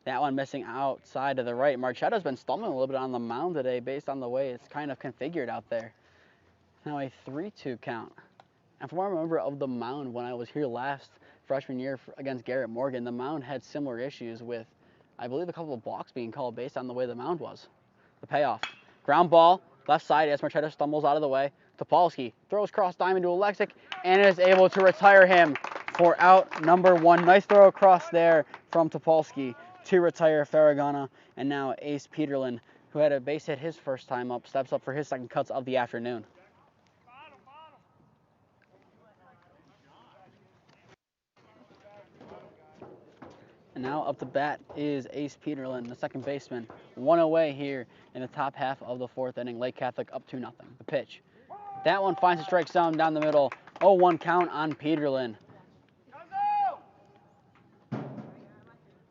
That one missing outside to the right. Marchetta's been stumbling a little bit on the mound today based on the way it's kind of configured out there. Now a 3-2 count. And from what I remember of the mound when I was here last freshman year against Garrett Morgan, the mound had similar issues with, I believe, a couple of balks being called based on the way the mound was. The payoff. Ground ball, left side as Marchetta stumbles out of the way. Topolsky throws cross diamond to Alexic and is able to retire him for out number 1. Nice throw across there from Topolsky to retire Faragona. And now Ace Peterlin, who had a base hit his first time up, steps up for his second cuts of the afternoon. And now up to bat is Ace Peterlin, the second baseman. 1 away here in the top half of the 4th inning. Lake Catholic up 2-0. The pitch. That one finds a strike zone down the middle. 0-1 count on Peterlin.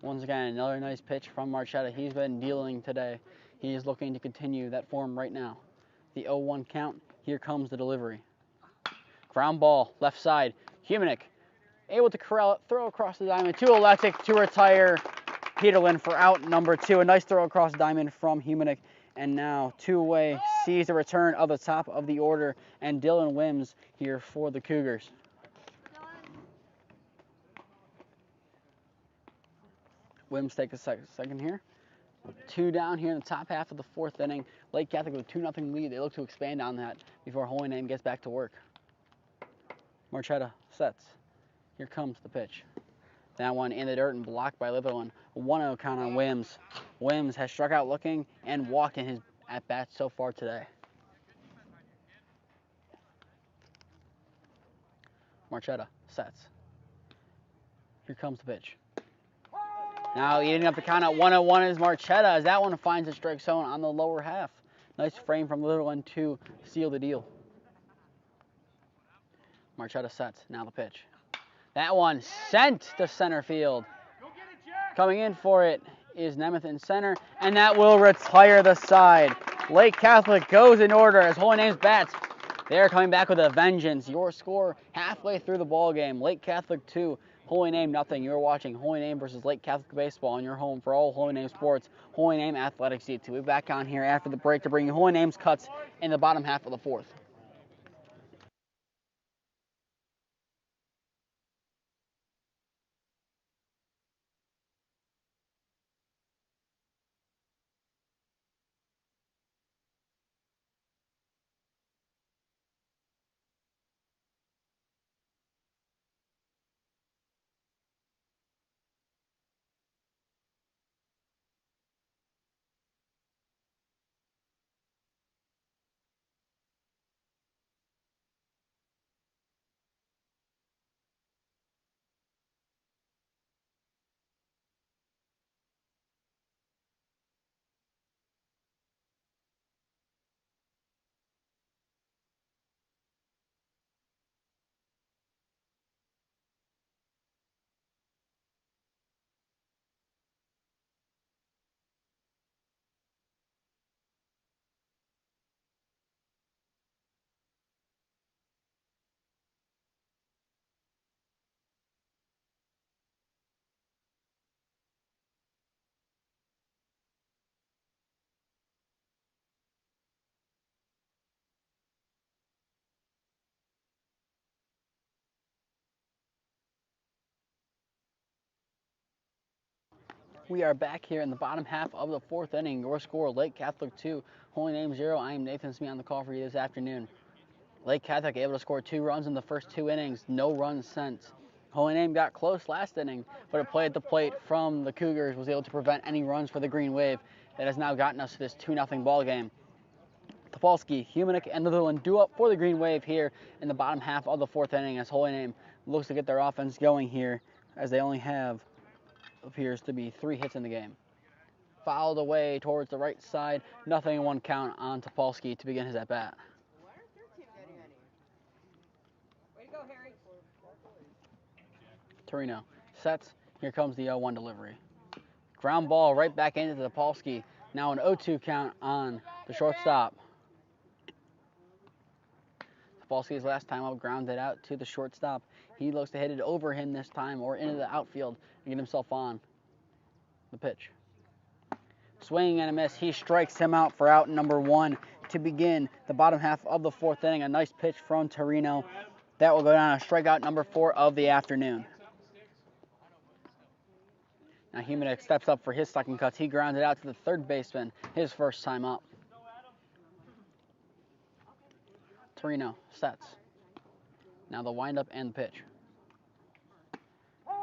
Once again, another nice pitch from Marchetta. He's been dealing today. He is looking to continue that form right now. The 0-1 count. Here comes the delivery. Ground ball, left side. Humanick able to throw across the diamond to Alexic to retire Peterlin for out number 2. A nice throw across the diamond from Humanick. And now 2-away sees the return of the top of the order and Dylan Wims here for the Cougars. Wims take a second here. 2 down here in the top half of the 4th inning. Lake Catholic with a 2-0 lead. They look to expand on that before Holy Name gets back to work. Marchetta sets. Here comes the pitch. That one in the dirt and blocked by Litherland. 1-0 count on Wims. Wims has struck out looking and walked in his at-bats so far today. Marchetta sets. Here comes the pitch. Now eating up the count at 1-1 is Marchetta as that one finds a strike zone on the lower half. Nice frame from Litherland to seal the deal. Marchetta sets. Now the pitch. That one sent to center field. Coming in for it is Nemeth in center, and that will retire the side. Lake Catholic goes in order as Holy Name's bats. They're coming back with a vengeance. Your score halfway through the ball game. Lake Catholic 2, Holy Name nothing. You're watching Holy Name versus Lake Catholic Baseball on your home for all Holy Name sports. Holy Name Athletics D2. We'll be back on here after the break to bring you Holy Name's cuts in the bottom half of the 4th. We are back here in the bottom half of the fourth inning. Your score, Lake Catholic 2, Holy Name 0. I am Nathan Smee on the call for you this afternoon. Lake Catholic able to score 2 runs in the first 2 innings, no runs since. Holy Name got close last inning, but a play at the plate from the Cougars was able to prevent any runs for the Green Wave. That has now gotten us to this 2-0 ball game. Topolsky, Humanik, and Litherland do up for the Green Wave here in the bottom half of the fourth inning as Holy Name looks to get their offense going here as they only have, appears to be, 3 hits in the game. Fouled away towards the right side, nothing in 1 count on Topolsky to begin his at-bat.
Way to go, Harry.
Torino sets, here comes the 0-1 delivery. Ground ball right back into Topolsky, now an 0-2 count on the shortstop. Topolsky's last time up grounded out to the shortstop. He looks to hit it over him this time or into the outfield and get himself on. The pitch. Swing and a miss. He strikes him out for out number 1 to begin the bottom half of the fourth inning. A nice pitch from Torino. That will go down as strikeout number 4 of the afternoon. Now Humanik steps up for his second cut. He grounded out to the third baseman, his first time up. Torino sets. Now the windup and the pitch.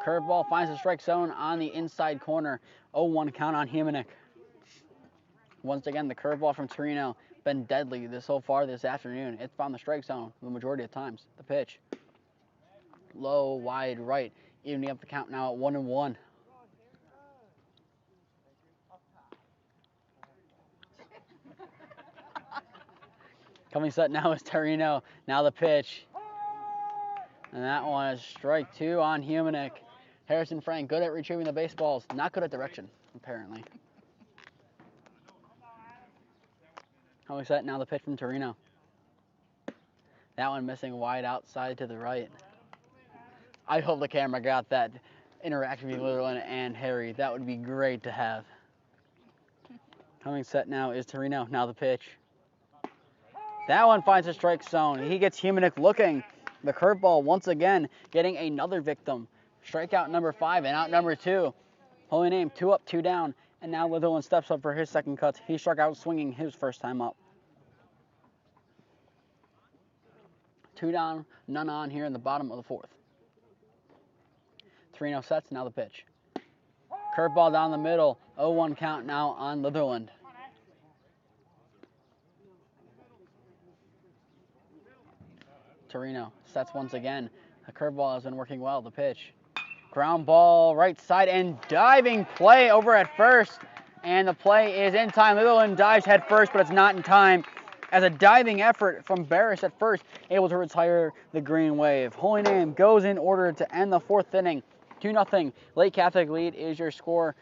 Curveball finds the strike zone on the inside corner. 0-1 count on Humanik. Once again, the curveball from Torino been deadly so far this afternoon. It's found the strike zone the majority of times. The pitch. Low, wide right, evening up the count now at 1-1. Coming set now is Torino. Now the pitch. And that one is strike 2 on Humanik. Harrison Frank, good at retrieving the baseballs. Not good at direction, apparently. Coming set now the pitch from Torino. That one missing wide outside to the right. I hope the camera got that interaction between Litherland and Harry. That would be great to have. Coming set now is Torino. Now the pitch. That one finds a strike zone. He gets Humanik looking. The curveball once again getting another victim. Strikeout number 5 and out number 2. Holy Name 2 up, 2 down. And now Litherland steps up for his second cut. He struck out swinging his first time up. 2 down, none on here in the bottom of the fourth. Torino sets, now the pitch. Curveball down the middle. 0-1 count now on Litherland. Torino sets once again. The curveball has been working well. The pitch. Ground ball right side and diving play over at first. And the play is in time. Litherland dives head first, but it's not in time. As a diving effort from Barris at first, able to retire the Green Wave. Holy Name goes in order to end the fourth inning. 2-0. Lake Catholic lead is your score.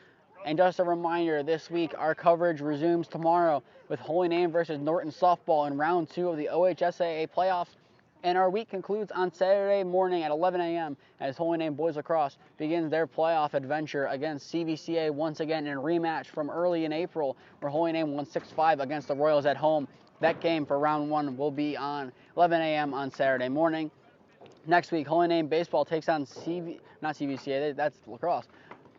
And just a reminder, this week our coverage resumes tomorrow with Holy Name versus Norton softball in round 2 of the OHSAA playoffs. And our week concludes on Saturday morning at 11 a.m. as Holy Name Boys Lacrosse begins their playoff adventure against CVCA once again in a rematch from early in April where Holy Name won 6-5 against the Royals at home. That game for round 1 will be on 11 a.m. on Saturday morning. Next week, Holy Name Baseball takes on not CVCA, that's lacrosse,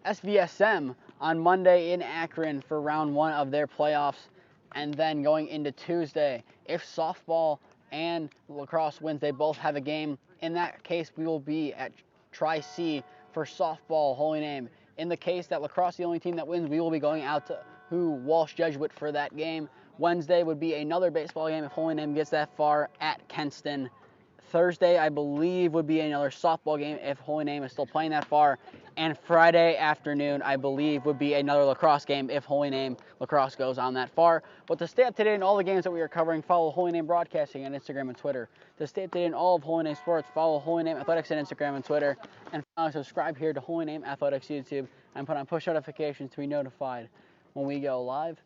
SVSM on Monday in Akron for round 1 of their playoffs. And then going into Tuesday, if softball and lacrosse wins, they both have a game. In that case, we will be at Tri-C for softball, Holy Name. In the case that lacrosse is the only team that wins, we will be going out to Walsh Jesuit for that game. Wednesday would be another baseball game if Holy Name gets that far at Kenston. Thursday, I believe, would be another softball game if Holy Name is still playing that far. And Friday afternoon, I believe, would be another lacrosse game if Holy Name lacrosse goes on that far. But to stay up to date in all the games that we are covering, follow Holy Name Broadcasting on Instagram and Twitter. To stay up to date in all of Holy Name sports, follow Holy Name Athletics on Instagram and Twitter. And finally, subscribe here to Holy Name Athletics YouTube and put on push notifications to be notified when we go live.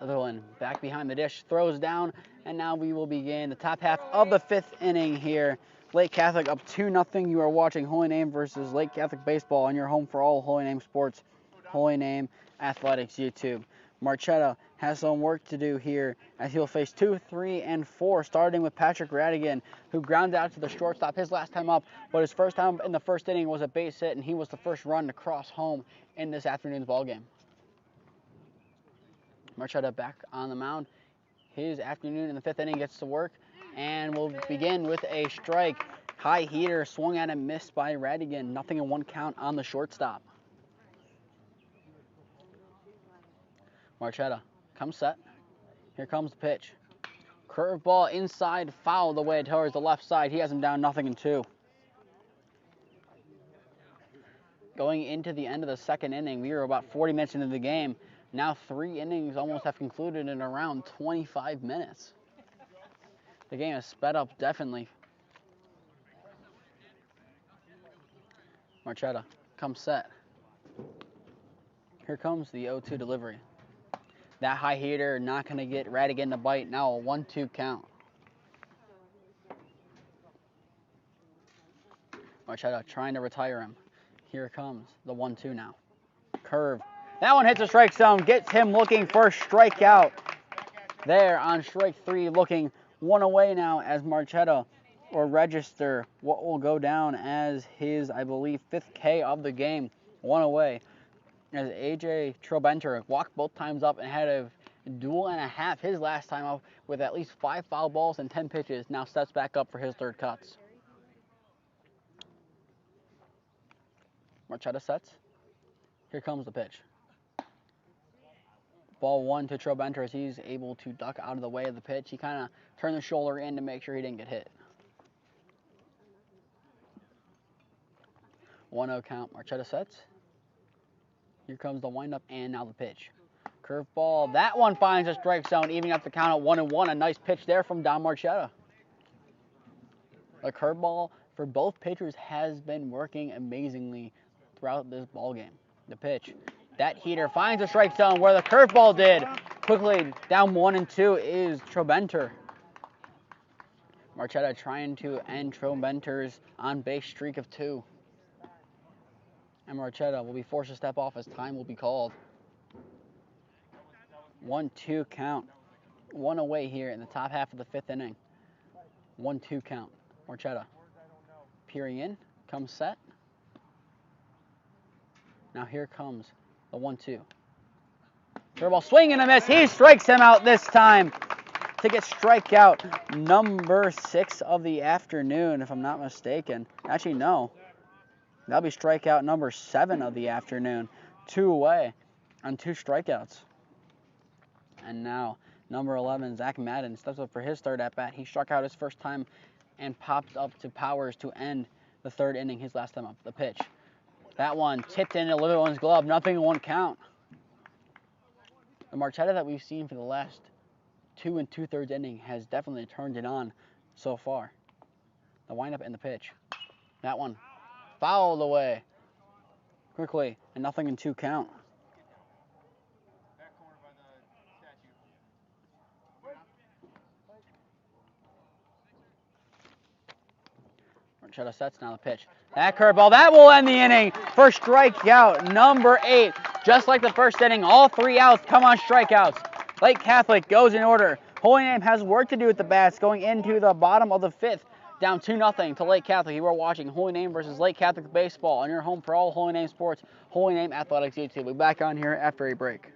Litherland back behind the dish, throws down, and now we will begin the top half of the fifth inning here. Lake Catholic up 2-0. You are watching Holy Name versus Lake Catholic Baseball on your home for all Holy Name sports, Holy Name Athletics YouTube. Marchetta has some work to do here as he'll face 2, 3, and 4, starting with Patrick Radigan, who grounded out to the shortstop his last time up, but his first time in the first inning was a base hit, and he was the first run to cross home in this afternoon's ballgame. Marchetta back on the mound. His afternoon in the 5th inning gets to work, and we'll begin with a strike. High heater swung at and missed by Radigan. 0-1 count on the shortstop. Marchetta comes set. Here comes the pitch. Curveball inside, fouled away towards the left side. He has him down 0-2. Going into the end of the 2nd inning, we are about 40 minutes into the game. Now 3 innings almost have concluded in around 25 minutes. The game has sped up definitely. Marchetta comes set. Here comes the 0-2 delivery. That high hitter not going to get Radigan to bite. Now a 1-2 count. Marchetta trying to retire him. Here comes the 1-2 now. Curve. That one hits the strike zone. Gets him looking for a strikeout. There on strike 3, looking 1 away now as Marchetta will register what will go down as his, I believe, 5th K of the game. 1 away. As A.J. Trobenter walked both times up and had a duel and a half his last time up with at least 5 foul balls and 10 pitches. Now steps back up for his 3rd cuts. Marchetta sets. Here comes the pitch. Ball 1 to Trobenter as he's able to duck out of the way of the pitch. He kind of turned the shoulder in to make sure he didn't get hit. 1-0 count. Marchetta sets. Here comes the windup and now the pitch. Curveball. That one finds a strike zone, evening up the count at 1-1. A nice pitch there from Don Marchetta. The curveball for both pitchers has been working amazingly throughout this ball game. The pitch. That heater finds a strike zone where the curveball did. Quickly down 1-2 is Trobenter. Marchetta trying to end Trobenter's on-base streak of 2. And Marchetta will be forced to step off as time will be called. 1-2 count. 1 away here in the top half of the 5th inning. 1-2 count. Marchetta peering in, comes set. Now here comes the 1-2. Curveball swing and a miss. He strikes him out this time to get strikeout number 6 of the afternoon, if I'm not mistaken. Actually, no. That'll be strikeout number 7 of the afternoon. 2 away on 2 strikeouts. And now, number 11, Zach Madden, steps up for his 3rd at-bat. He struck out his first time and popped up to Powers to end the 3rd inning, his last time up. The pitch. That one tipped into Litherland's glove. 0-1 count. The Marchetta that we've seen for the last 2 2/3 inning has definitely turned it on so far. The windup and the pitch. That one fouled away quickly, and 0-2 count. Marchetta sets now the pitch. That curveball, that will end the inning for strikeout number 8. Just like the first inning, all 3 outs come on strikeouts. Lake Catholic goes in order. Holy Name has work to do with the bats going into the bottom of the 5th. Down 2-0 to Lake Catholic. You are watching Holy Name versus Lake Catholic Baseball on your home for all Holy Name sports, Holy Name Athletics YouTube. We'll be back on here after a break.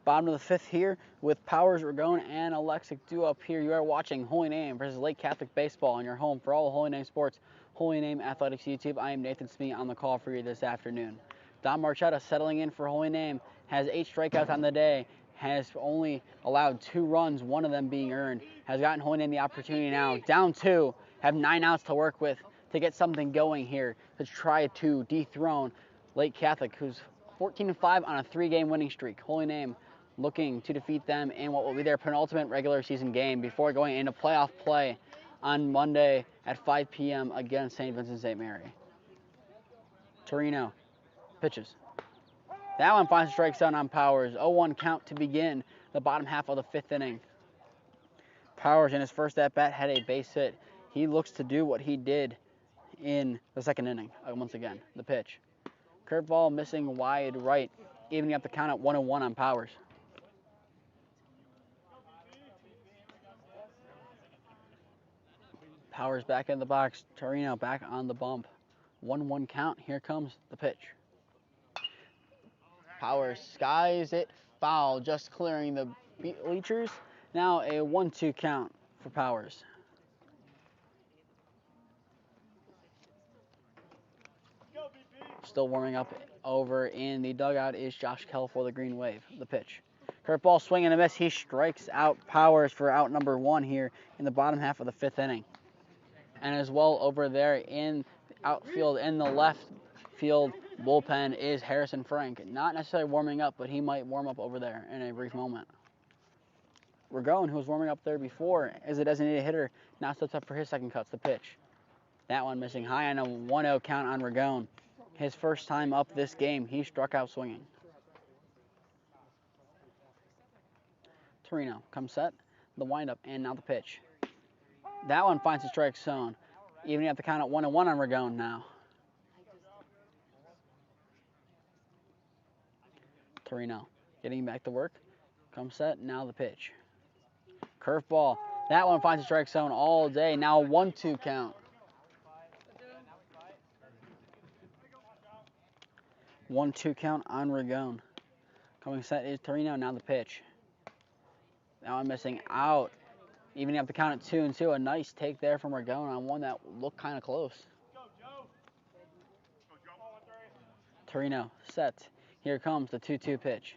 Bottom of the fifth here with Powers, Ragone, and Alexic due up here. You are watching Holy Name versus Lake Catholic Baseball on your home for all Holy Name sports, Holy Name Athletics YouTube. I am Nathan Smee on the call for you this afternoon. Don Marchetta settling in for Holy Name, has 8 strikeouts on the day, has only allowed 2 runs, one of them being earned, has gotten Holy Name the opportunity now, down 2, have 9 outs to work with to get something going here to try to dethrone Lake Catholic, who's 14-5 on a 3-game winning streak. Holy Name looking to defeat them in what will be their penultimate regular season game before going into playoff play on Monday at 5 p.m. against St. Vincent St. Mary. Torino pitches. That one finds a strike zone on Powers. 0-1 count to begin the bottom half of the 5th inning. Powers in his first at-bat had a base hit. He looks to do what he did in the 2nd inning. Once again, the pitch. Curveball missing wide right, evening up the count at 1-1 on Powers. Powers back in the box. Torino back on the bump. 1-1 count. Here comes the pitch. Powers skies it foul, just clearing the bleachers. Now a 1-2 count for Powers. Still warming up over in the dugout is Josh Kell for the Green Wave. The pitch. Curveball swing and a miss. He strikes out Powers for out number 1 here in the bottom half of the 5th inning. And as well over there in outfield in the left field bullpen is Harrison Frank. Not necessarily warming up, but he might warm up over there in a brief moment. Ragone, who was warming up there before as a designated hitter, now steps up for his second cuts. The pitch. That one missing high on a 1-0 count on Ragone. His first time up this game, he struck out swinging. Torino comes set, the windup, and now the pitch. That one finds the strike zone. Evening up the count at 1-1 on Ragone now. Torino getting back to work. Comes set, now the pitch. Curveball. That one finds the strike zone all day. Now a 1-2 count. 1-2 count on Ragone. Coming set is Torino, now the pitch. That one missing out. Evening up the count at 2-2. A nice take there from Ragone on one that looked kind of close. Torino set. Here comes the 2-2 pitch.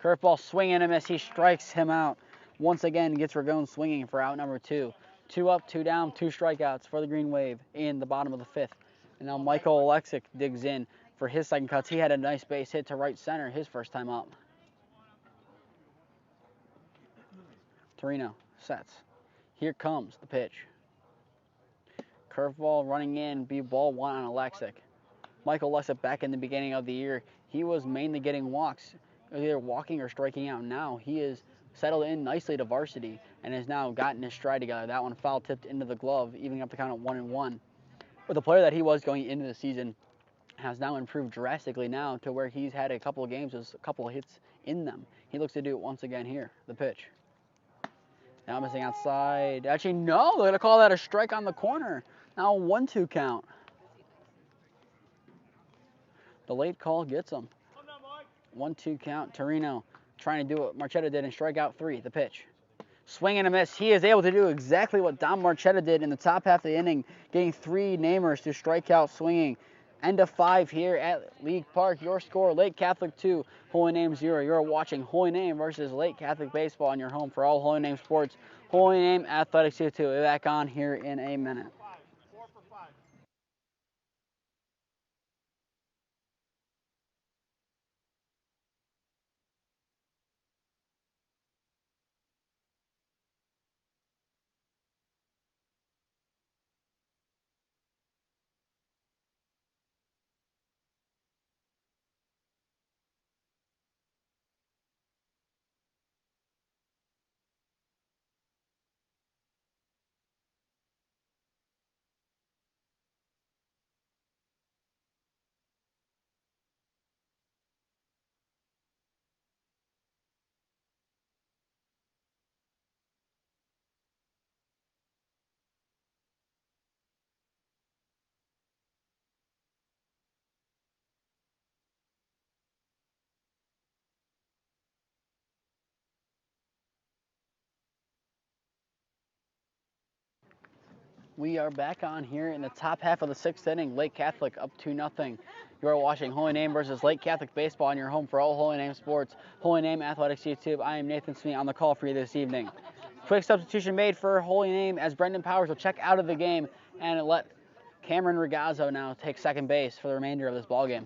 Curveball swing and a miss. He strikes him out. Once again, gets Ragone swinging for out number 2. 2 up, 2 down, 2 strikeouts for the Green Wave in the bottom of the 5th. And now Michael Alexic digs in for his second cuts. He had a nice base hit to right center his first time up. Torino sets. Here comes the pitch. Curveball running in, be ball 1 on Alexic. Michael Alexic back in the beginning of the year, he was mainly getting walks, either walking or striking out. Now he is settled in nicely to varsity and has now gotten his stride together. That one foul tipped into the glove, evening up the count at 1-1. But the player that he was going into the season has now improved drastically now to where he's had a couple of games with a couple of hits in them. He looks to do it once again here. The pitch. Now missing outside. Actually, no, they're going to call that a strike on the corner. Now a 1-2 count. The late call gets him. 1-2 count. Torino trying to do what Marchetta did and strike out 3. The pitch. Swing and a miss. He is able to do exactly what Don Marchetta did in the top half of the inning, getting 3 namers to strike out swinging. End of 5 here at League Park. Your score, Lake Catholic 2, Holy Name 0. You're watching Holy Name versus Lake Catholic Baseball on your home for all Holy Name sports, Holy Name Athletics YouTube. We'll be back on here in a minute. We are back on here in the top half of the 6th inning. Lake Catholic up 2-0. You are watching Holy Name versus Lake Catholic Baseball on your home for all Holy Name sports. Holy Name Athletics YouTube. I am Nathan Smee on the call for you this evening. Quick substitution made for Holy Name as Brendan Powers will check out of the game and let Cameron Regazzo now take second base for the remainder of this ballgame.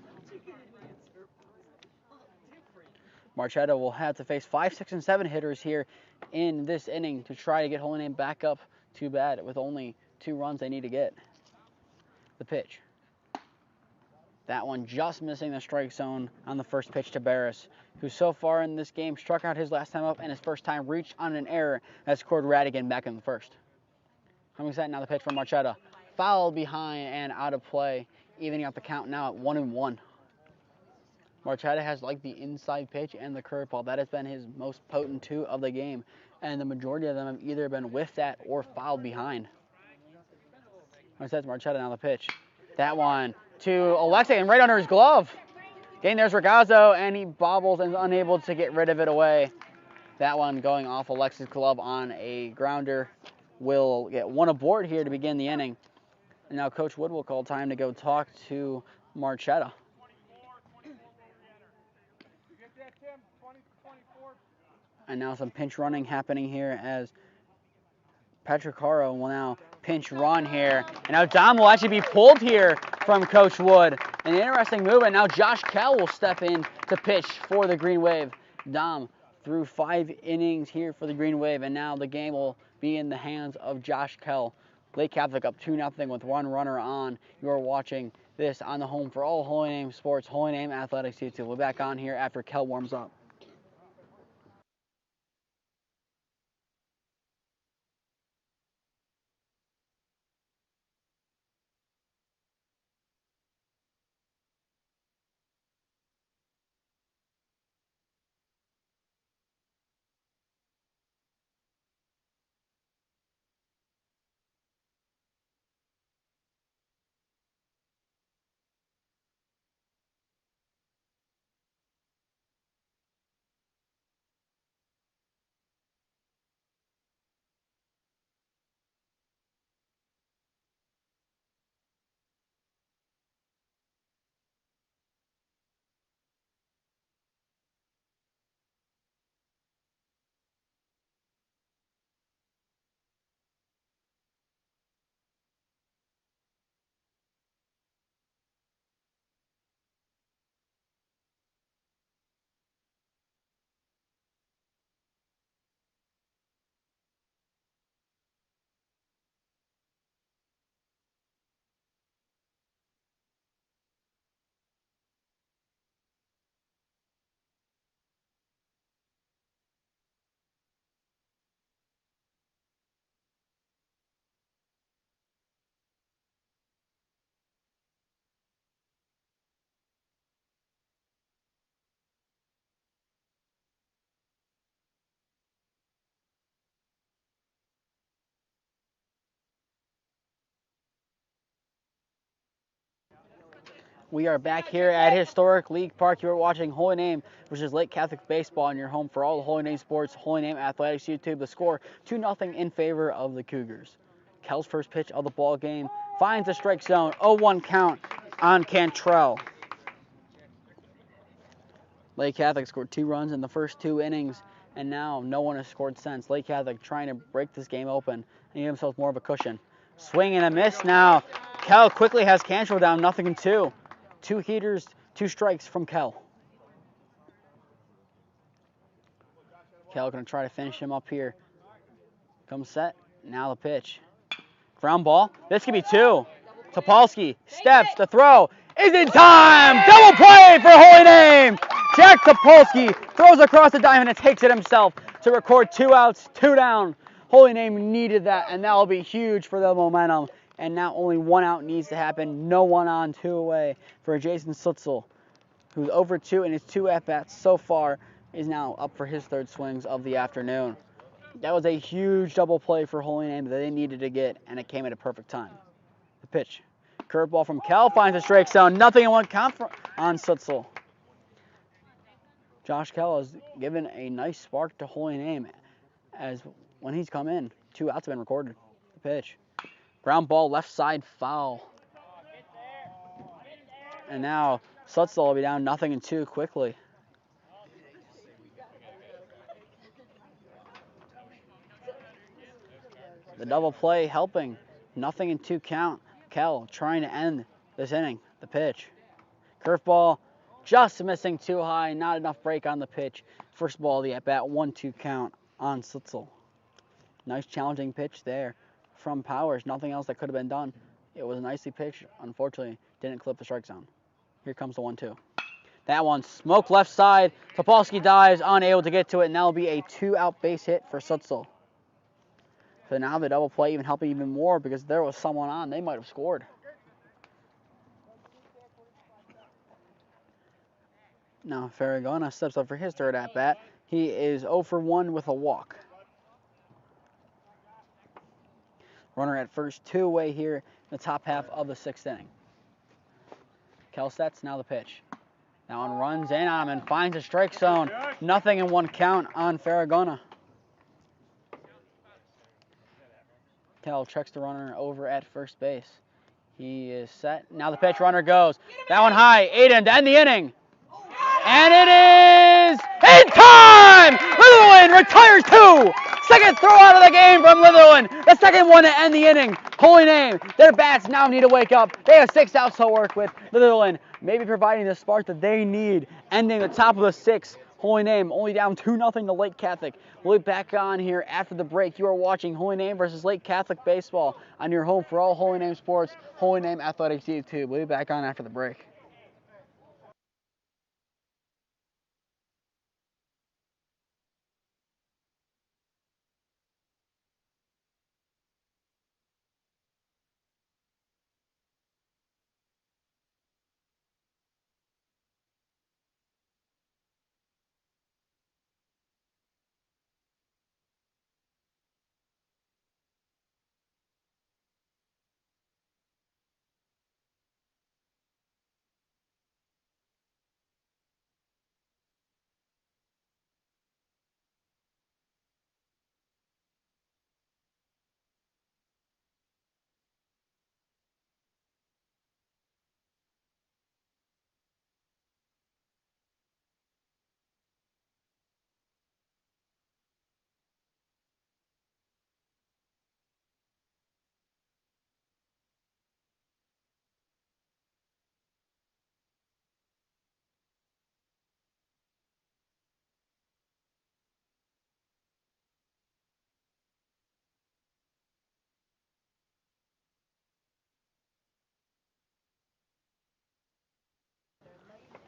Marchetta will have to face 5, 6, and 7 hitters here in this inning to try to get Holy Name back up to bat with only 2 runs they need to get. The pitch. That one just missing the strike zone on the first pitch to Barris, who so far in this game struck out his last time up and his first time reached on an error that scored Radigan back in the first. Coming set now the pitch from Marchetta. Foul behind and out of play, evening up the count now at 1-1. Marchetta has liked the inside pitch and the curveball. That has been his most potent 2 of the game, and the majority of them have either been whiffed at or fouled behind. Marchetta now the pitch. That one to Alexei and right under his glove. Again, there's Regazzo, and he bobbles and is unable to get rid of it away. That one going off Alexei's glove on a grounder. Will get 1 aboard here to begin the inning. And now Coach Wood will call time to go talk to Marchetta. And now some pinch running happening here as Patrick Haro will now pinch run here. And now Dom will actually be pulled here from Coach Wood. An interesting move, and now Josh Kell will step in to pitch for the Green Wave. Dom threw 5 innings here for the Green Wave, and now the game will be in the hands of Josh Kell. Lake Catholic up 2-0 with 1 runner on. You are watching this on the home for all Holy Name sports, Holy Name Athletics YouTube. We're back on here after Kell warms up. We are back here at Historic League Park. You're watching Holy Name versus Lake Catholic Baseball on your home for all the Holy Name sports, Holy Name Athletics YouTube. The score 2-0 in favor of the Cougars. Kell's first pitch of the ball game finds the strike zone. 0-1 count on Cantrell. Lake Catholic scored 2 runs in the first 2 innings, and now no one has scored since. Lake Catholic trying to break this game open and give themselves more of a cushion. Swing and a miss now. Kell quickly has Cantrell down 0-2. 2 heaters, 2 strikes from Kell. Kell going to try to finish him up here. Comes set. Now the pitch. Ground ball. This could be 2. Topolsky steps. The throw is in time. Double play for Holy Name. Jack Topolsky throws across the diamond and takes it himself to record 2 outs, 2 down. Holy Name needed that, and that will be huge for the momentum. And now only 1 out needs to happen. No 1 on, 2 away for Jason Sutzel, who's over 2 in his 2 at-bats so far, is now up for his 3rd swings of the afternoon. That was a huge double play for Holy Name that they needed to get, and it came at a perfect time. The pitch. Curveball from Kell finds the strike zone. 0-1 count on Sutzel. Josh Kell has given a nice spark to Holy Name, as when he's come in, 2 outs have been recorded. The pitch. Ground ball, left side foul. And now Slutzel will be down 0-2 quickly. The double play helping. 0-2 count. Kell trying to end this inning. The pitch. Curveball just missing too high. Not enough break on the pitch. First ball of the at-bat. 1-2 count on Slutzel. Nice challenging pitch there from Powers. Nothing else that could have been done. It was nicely pitched. Unfortunately, didn't clip the strike zone. Here comes the 1-2. That one smoked left side. Topolsky dives, unable to get to it, and that'll be a 2-out base hit for Slutzel. So now the double play even helping even more because if there was someone on, they might have scored. Now Farragona steps up for his third at bat. He is 0 for 1 with a walk. Runner at first, 2 away here in the top half of the 6th inning. Kell sets, now the pitch. That one runs in on him and finds a strike zone. 0-1 count on Farragona. Kell checks the runner over at first base. He is set. Now the pitch, runner goes. That one high. Aiden to end the inning. And it is in time! Litherland retires 2. Second throw out of the game from Litherland. The second one to end the inning. Holy name. Their bats now need to wake up. They have 6 outs to work with. Litherland maybe providing the spark that they need. Ending the top of the 6th. Holy Name only down 2-0 to Lake Catholic. We'll be back on here after the break. You are watching Holy Name versus Lake Catholic Baseball on your home for all Holy Name sports, Holy Name Athletics YouTube. We'll be back on after the break.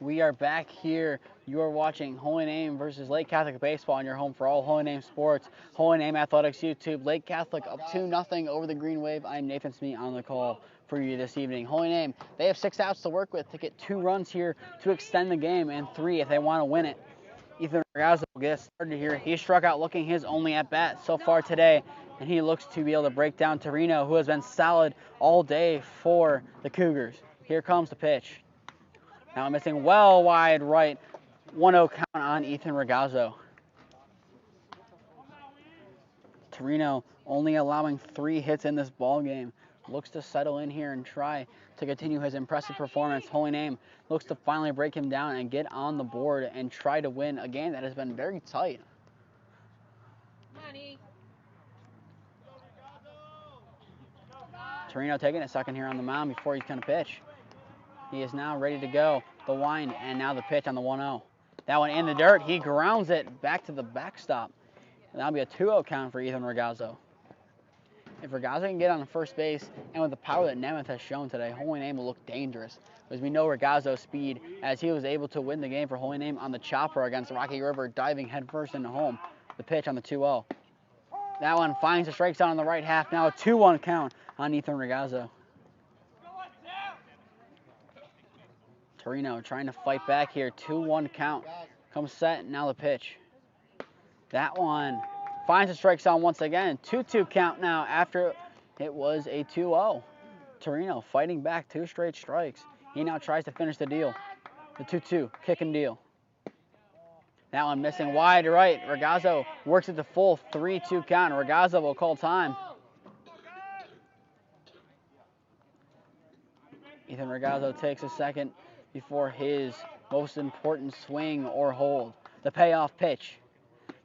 We are back here. You are watching Holy Name versus Lake Catholic Baseball on your home for all Holy Name sports, Holy Name Athletics YouTube. Lake Catholic up 2-0 over the Green Wave. I'm Nathan Smee on the call for you this evening. Holy Name, they have 6 outs to work with to get 2 runs here to extend the game and 3 if they want to win it. Ethan Ragazzo will get started here. He struck out looking his only at-bat so far today, and he looks to be able to break down Torino, who has been solid all day for the Cougars. Here comes the pitch. Now missing well wide right. 1-0 count on Ethan Ragazzo. Torino only allowing 3 hits in this ball game. Looks to settle in here and try to continue his impressive performance. Holy Name looks to finally break him down and get on the board and try to win a game that has been very tight.
Money.
Torino taking a second here on the mound before he's going to pitch. He is now ready to go. The wind and now the pitch on the 1-0. That one in the dirt. He grounds it back to the backstop. And that'll be a 2-0 count for Ethan Ragazzo. If Ragazzo can get on the first base, and with the power that Nemeth has shown today, Holy Name will look dangerous. As we know Ragazzo's speed, as he was able to win the game for Holy Name on the chopper against Rocky River, diving headfirst into home. The pitch on the 2-0. That one finds the strike zone on the right half. Now a 2-1 count on Ethan Ragazzo. Torino trying to fight back here. 2-1 count. Comes set, now the pitch. That one finds a strike zone once again. 2-2 count now after it was a 2-0. Torino fighting back 2 straight strikes. He now tries to finish the deal. The 2-2, kick and deal. That one missing wide right. Ragazzo works it to full 3-2 count. Ragazzo will call time. Ethan Regazzo takes a second before his most important swing or hold. The payoff pitch.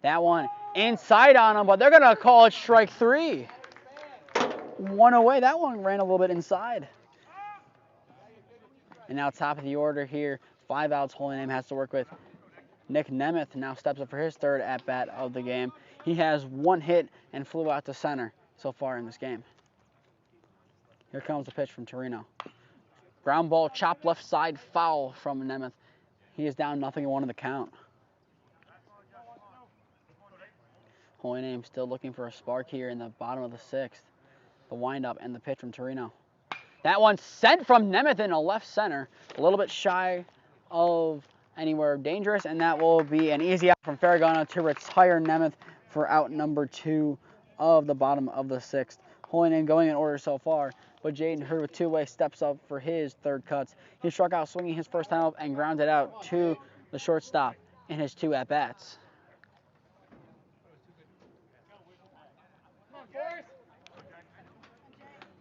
That one inside on him, but they're going to call it strike 3. One away. That one ran a little bit inside. And now top of the order here, 5 outs. Holy Name has to work with. Nick Nemeth now steps up for his third at-bat of the game. He has 1 hit and flew out to center so far in this game. Here comes the pitch from Torino. Ground ball, chop left side, foul from Nemeth. He is down 0-1 in the count. Holy Name still looking for a spark here in the bottom of the 6th. The windup and the pitch from Torino. That one sent from Nemeth into left center, a little bit shy of anywhere dangerous, and that will be an easy out from Farragona to retire Nemeth for out number 2 of the bottom of the 6th. Holy Name going in order so far, but Jaden Hurd with 2 away steps up for his third cuts. He struck out swinging his first time up and grounded out to the shortstop in his 2 at-bats.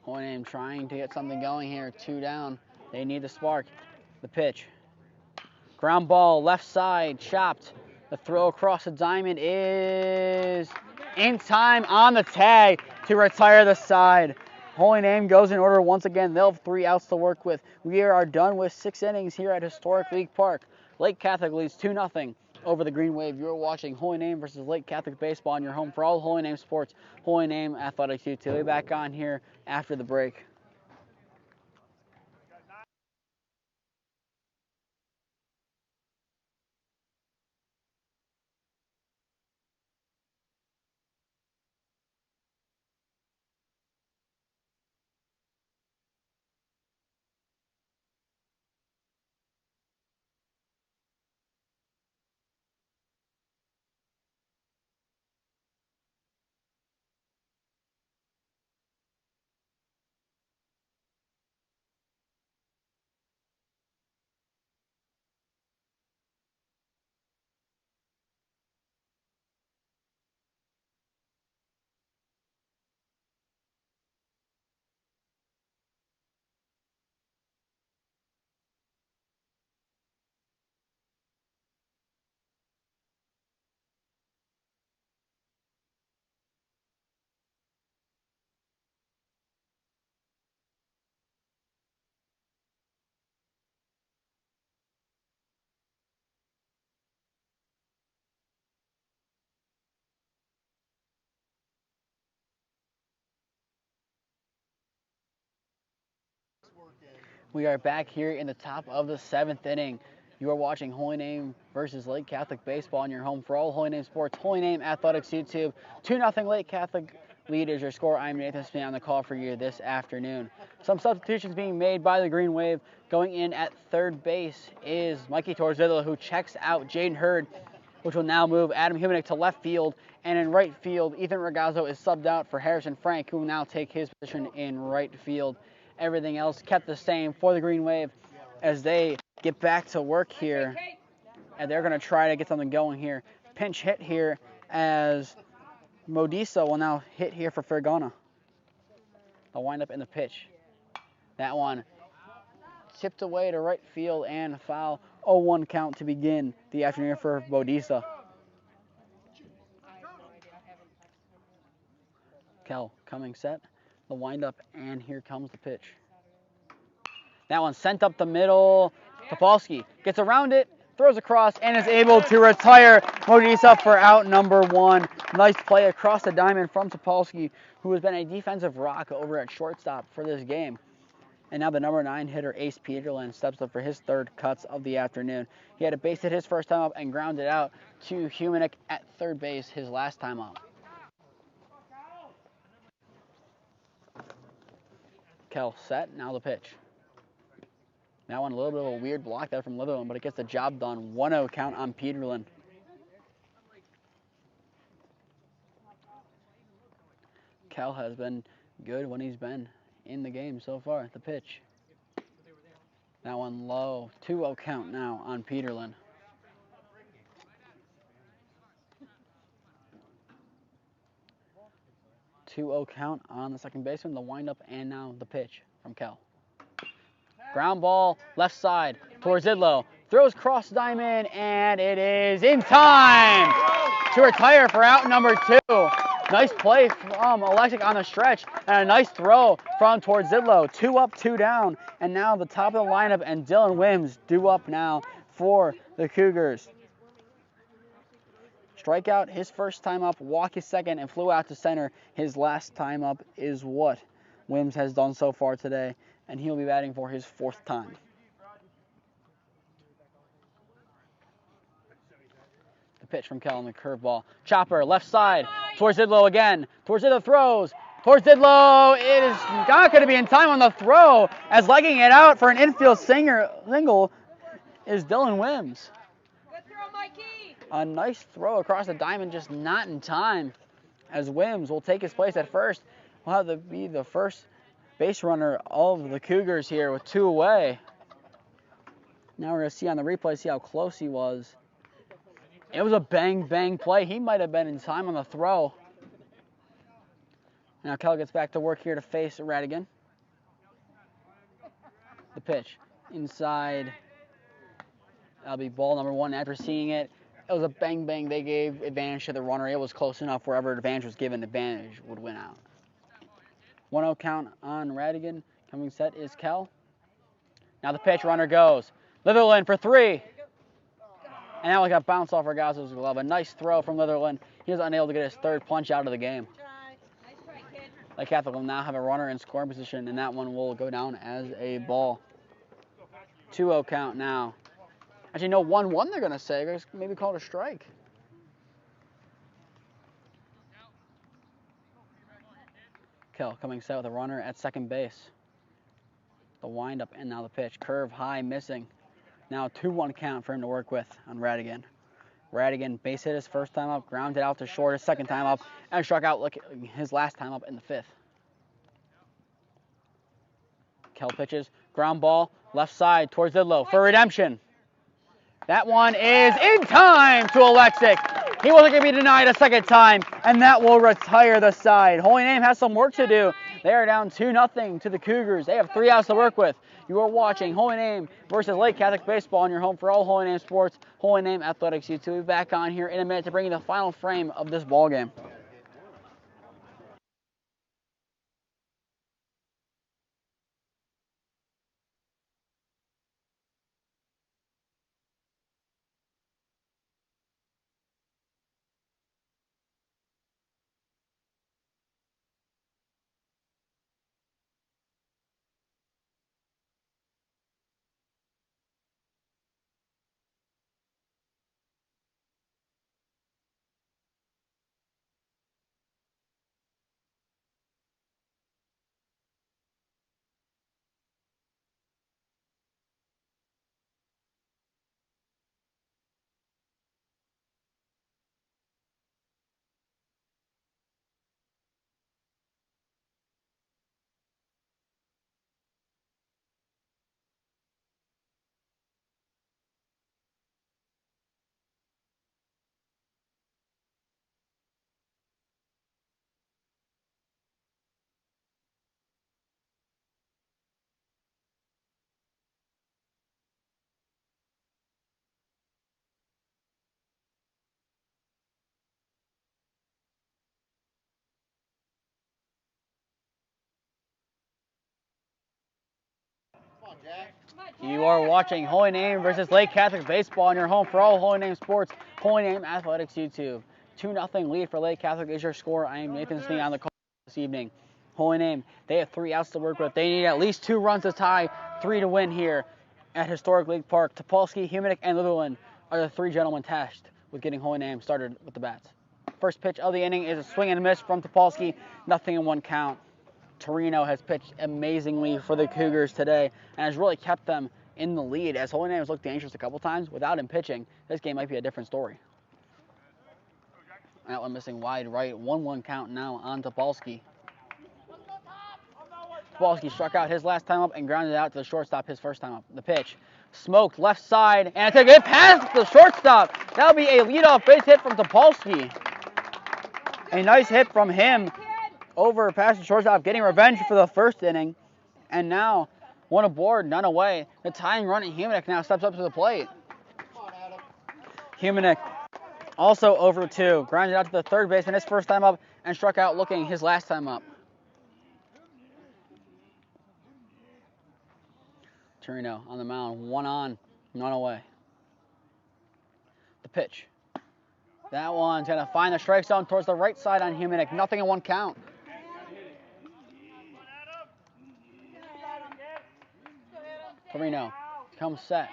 Holy Name trying to get something going here. 2 down. They need the spark. The pitch. Ground ball, left side, chopped. The throw across the diamond is in time on the tag to retire the side. Holy Name goes in order once again. They'll have 3 outs to work with. We are done with 6 innings here at Historic League Park. Lake Catholic leads 2-0 over the Green Wave. You're watching Holy Name versus Lake Catholic Baseball on your home for all Holy Name sports. Holy Name Athletics U2. We'll be back on here after the break. We are back here in the top of the 7th inning. You are watching Holy Name versus Lake Catholic Baseball on your home for all Holy Name sports. Holy Name Athletics YouTube. 2-0 Lake Catholic lead is your score. I'm Nathan Smee on the call for you this afternoon. Some substitutions being made by the Green Wave. Going in at third base is Mikey Torzillo, who checks out Jaden Hurd, which will now move Adam Humanek to left field. And in right field, Ethan Regazzo is subbed out for Harrison Frank, who will now take his position in right field. Everything else kept the same for the Green Wave as they get back to work here. And they're going to try to get something going here. Pinch hit here as Modisa will now hit here for Farragona. They'll wind up in the pitch. That one tipped away to right field and foul. 0-1 count to begin the afternoon for Modisa. Kel coming set. The windup, and here comes the pitch. That one sent up the middle. Topolsky gets around it, throws across, and is able to retire Modisa for out number 1. Nice play across the diamond from Topolsky, who has been a defensive rock over at shortstop for this game. And now the number 9 hitter, Ace Peterland, steps up for his third cuts of the afternoon. He had a base hit his first time up and grounded out to Humanek at third base his last time up. Kel set, now the pitch. That one a little bit of a weird block there from Litherland, but it gets the job done. 1-0 count on Peterland. Kel has been good when he's been in the game so far. The pitch. That one low. 2-0 count now on Peterland. Two 2-0 count on the second baseman, the windup, and now the pitch from Kel. Ground ball, left side, towards Zidlow. Throws cross diamond, and it is in time to retire for out number 2. Nice play from Alexik on the stretch, and a nice throw from towards Zidlow. 2 up, 2 down, and now the top of the lineup, and Dylan Wims due up now for the Cougars. Strikeout his first time up, walk his second, and flew out to center. His last time up is what Wims has done so far today, and he'll be batting for his 4th time. The pitch from Kell on the curveball. Chopper, left side, towards Zidlow again. Towards Zidlow throws. Towards Zidlow. It is not going to be in time on the throw, as legging it out for an infield single is Dylan Wims.
Good throw, Mikey.
A nice throw across the diamond, just not in time, as Wims will take his place at first. Will have to be the first base runner of the Cougars here with 2 away. Now we're going to see on the replay, see how close he was. It was a bang play. He might have been in time on the throw. Now Kell gets back to work here to face Radigan. The pitch inside. That'll be ball number 1. After seeing it, it was a bang. They gave advantage to the runner. It was close enough. Wherever advantage was given, advantage would win out. 1-0 count on Radigan. Coming set is Kell. Now the pitch, runner goes. Litherland for 3. And now we got bounced off Ragazzo's glove. A nice throw from Litherland. He was unable to get his 3rd punch out of the game.
Nice try, kid.
Lake Catholic will now have a runner in scoring position, and that one will go down as a ball. 2-0 count now. Actually, no, 1-1 they're going to say. They're gonna maybe call it a strike. Kell coming set with a runner at second base. The windup and now the pitch. Curve high, missing. Now 2-1 count for him to work with on Radigan. Radigan base hit his first time up, grounded out to short his second time up, and struck out his last time up in the 5th. Kell pitches, ground ball, left side towards Zidlow for redemption. That one is in time to Alexik. He wasn't going to be denied a second time, and that will retire the side. Holy Name has some work to do. They are down 2-0 to the Cougars. They have 3 outs to work with. You are watching Holy Name versus Lake Catholic Baseball on your home for all Holy Name sports, Holy Name Athletics YouTube. We'll be back on here in a minute to bring you the final frame of this ball game. You are watching Holy Name versus Lake Catholic Baseball on your home for all Holy Name sports, Holy Name Athletics YouTube. 2-0 lead for Lake Catholic is your score. I am Nathan Smee on the call this evening. Holy Name, they have 3 outs to work with. They need at least 2 runs to tie, 3 to win here at Historic League Park. Topolsky, Humanick, and Litherland are the 3 gentlemen tasked with getting Holy Name started with the bats. First pitch of the inning is a swing and a miss from Topolsky. 0-1 count. Torino has pitched amazingly for the Cougars today and has really kept them in the lead. As Holy Name has looked dangerous a couple times, without him pitching, this game might be a different story. That one missing wide right. 1-1 count now on Topolsky. Topolsky struck out his last time up and grounded out to the shortstop his first time up. The pitch smoked left side, and it's a good pass to the shortstop. That'll be a leadoff base hit from Topolsky. A nice hit from him over past the shortstop, getting revenge for the first inning. And now One aboard, none away. The tying run at Humanick now steps up to the plate. Humanick also over 2. Grounded out to the third baseman his first time up and struck out looking his last time up. Torino on the mound. 1 on, none away. The pitch. That one's going to find the strike zone towards the right side on Humanick. Nothing in 1 count. Torino comes set.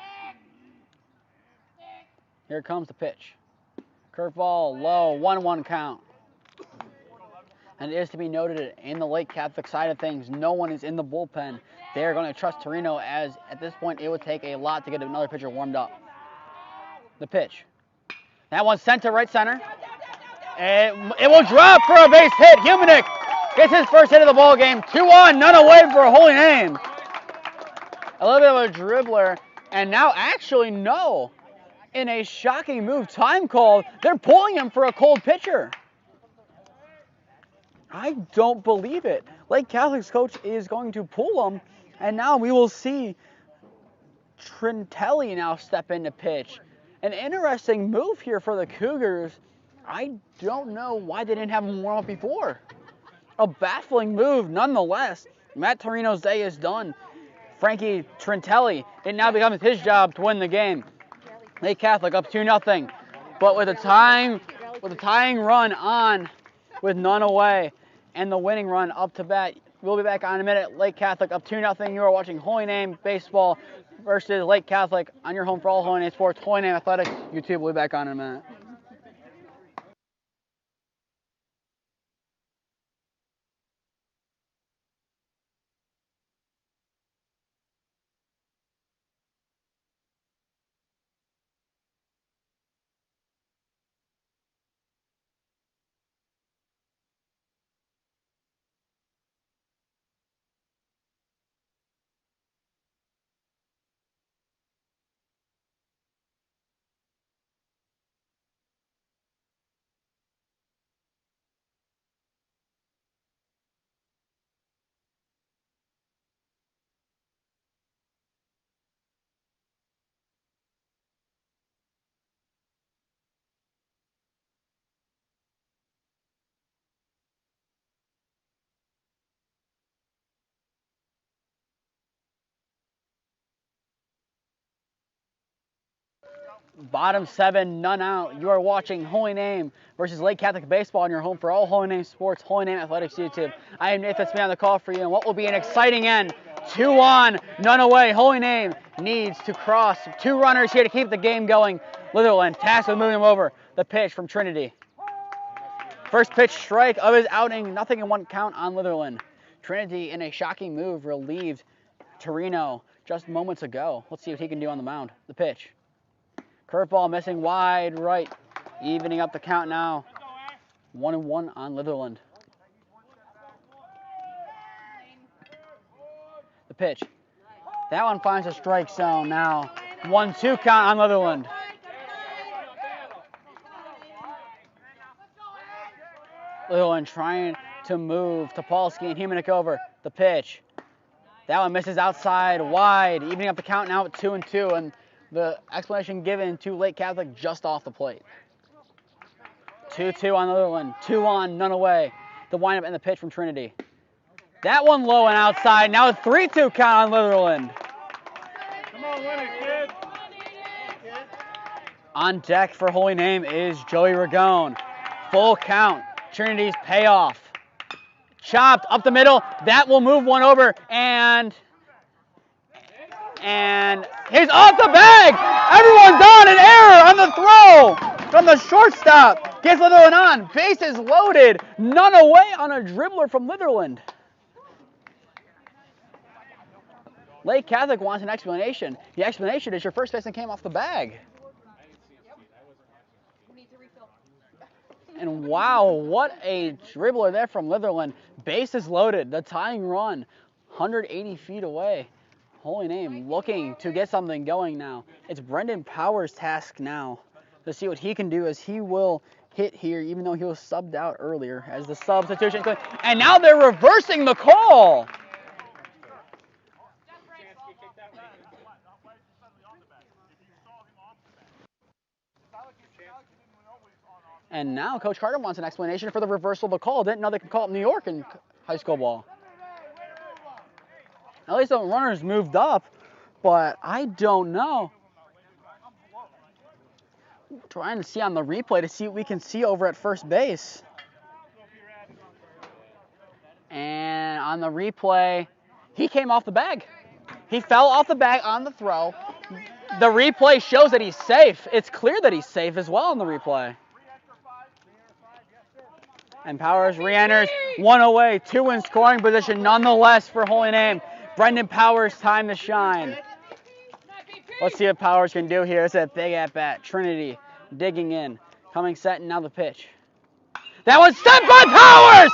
Here comes the pitch. Curveball low, 1-1 count. And it is to be noted in the Lake Catholic side of things, no one is in the bullpen. They are going to trust Torino as at this point it would take a lot to get another pitcher warmed up. The pitch. That one's sent to right center. It will drop for a base hit. Humanick gets his first hit of the ball game. 2 on, none away for a holy name. A little bit of a dribbler, and now actually no. In a shocking move, time called, they're pulling him for a cold pitcher. I don't believe it. Lake Catholic's coach is going to pull him, and now we will see Trintelli now step in to pitch. An interesting move here for the Cougars. I don't know why they didn't have him warm up before. A baffling move nonetheless. Matt Torino's day is done. Frankie Trintelli, it now becomes his job to win the game. Lake Catholic up 2-0. But with a tying run on with none away and the winning run up to bat, we'll be back on in a minute. Lake Catholic up 2-0. You are watching Holy Name Baseball versus Lake Catholic on your home for all Holy Name sports, Holy Name Athletics. YouTube will be back on in a minute. Bottom 7, none out. You are watching Holy Name versus Lake Catholic Baseball on your home for all Holy Name sports, Holy Name Athletics YouTube. I am Nathan Smee on the call for you, and what will be an exciting end. 2 on, none away. Holy Name needs to cross 2 runners here to keep the game going. Litherland tasked with moving them over. The pitch from Trinity. First pitch strike of his outing. Nothing in 1 count on Litherland. Trinity, in a shocking move, relieved Torino just moments ago. Let's see what he can do on the mound. The pitch. Curveball missing wide right, evening up the count now. 1-1 on Litherland. The pitch. That one finds a strike zone now. 1-2 count on Litherland. Litherland trying to move Topolsky and Humanick over. The pitch. That one misses outside wide, evening up the count now at 2-2, and the explanation given to Lake Catholic just off the plate. 2-2 on Litherland. 2 on, none away. The windup and the pitch from Trinity. That one low and outside. Now a 3-2 count on Litherland.
Come on, win it, kid.
On deck for Holy Name is Joey Ragone. Full count. Trinity's payoff. Chopped up the middle. That will move one over, and he's off the bag. Everyone's on an error on the throw from the shortstop. Gets Litherland on. Bases loaded. None away on a dribbler from Litherland. Lake Catholic wants an explanation. The explanation is your first baseman came off the bag. And wow, what a dribbler there from Litherland. Bases loaded. The tying run, 180 feet away. Holy Name looking to get something going now. It's Brendan Powers' task now to see what he can do, as he will hit here, even though he was subbed out earlier as the substitution. And now they're reversing the call. And now Coach Carter wants an explanation for the reversal of the call. Didn't know they could call it in New York in high school ball. At least the runners moved up, but I don't know. Trying to see on the replay to see what we can see over at first base. And on the replay, he came off the bag. He fell off the bag on the throw. The replay shows that he's safe. It's clear that he's safe as well in the replay. And Powers re-enters, 1 away, 2 in scoring position nonetheless for Holy Name. Brendan Powers, time to shine. Let's see what Powers can do here. It's a big at-bat. Trinity digging in, coming set, and now the pitch. That was sent by Powers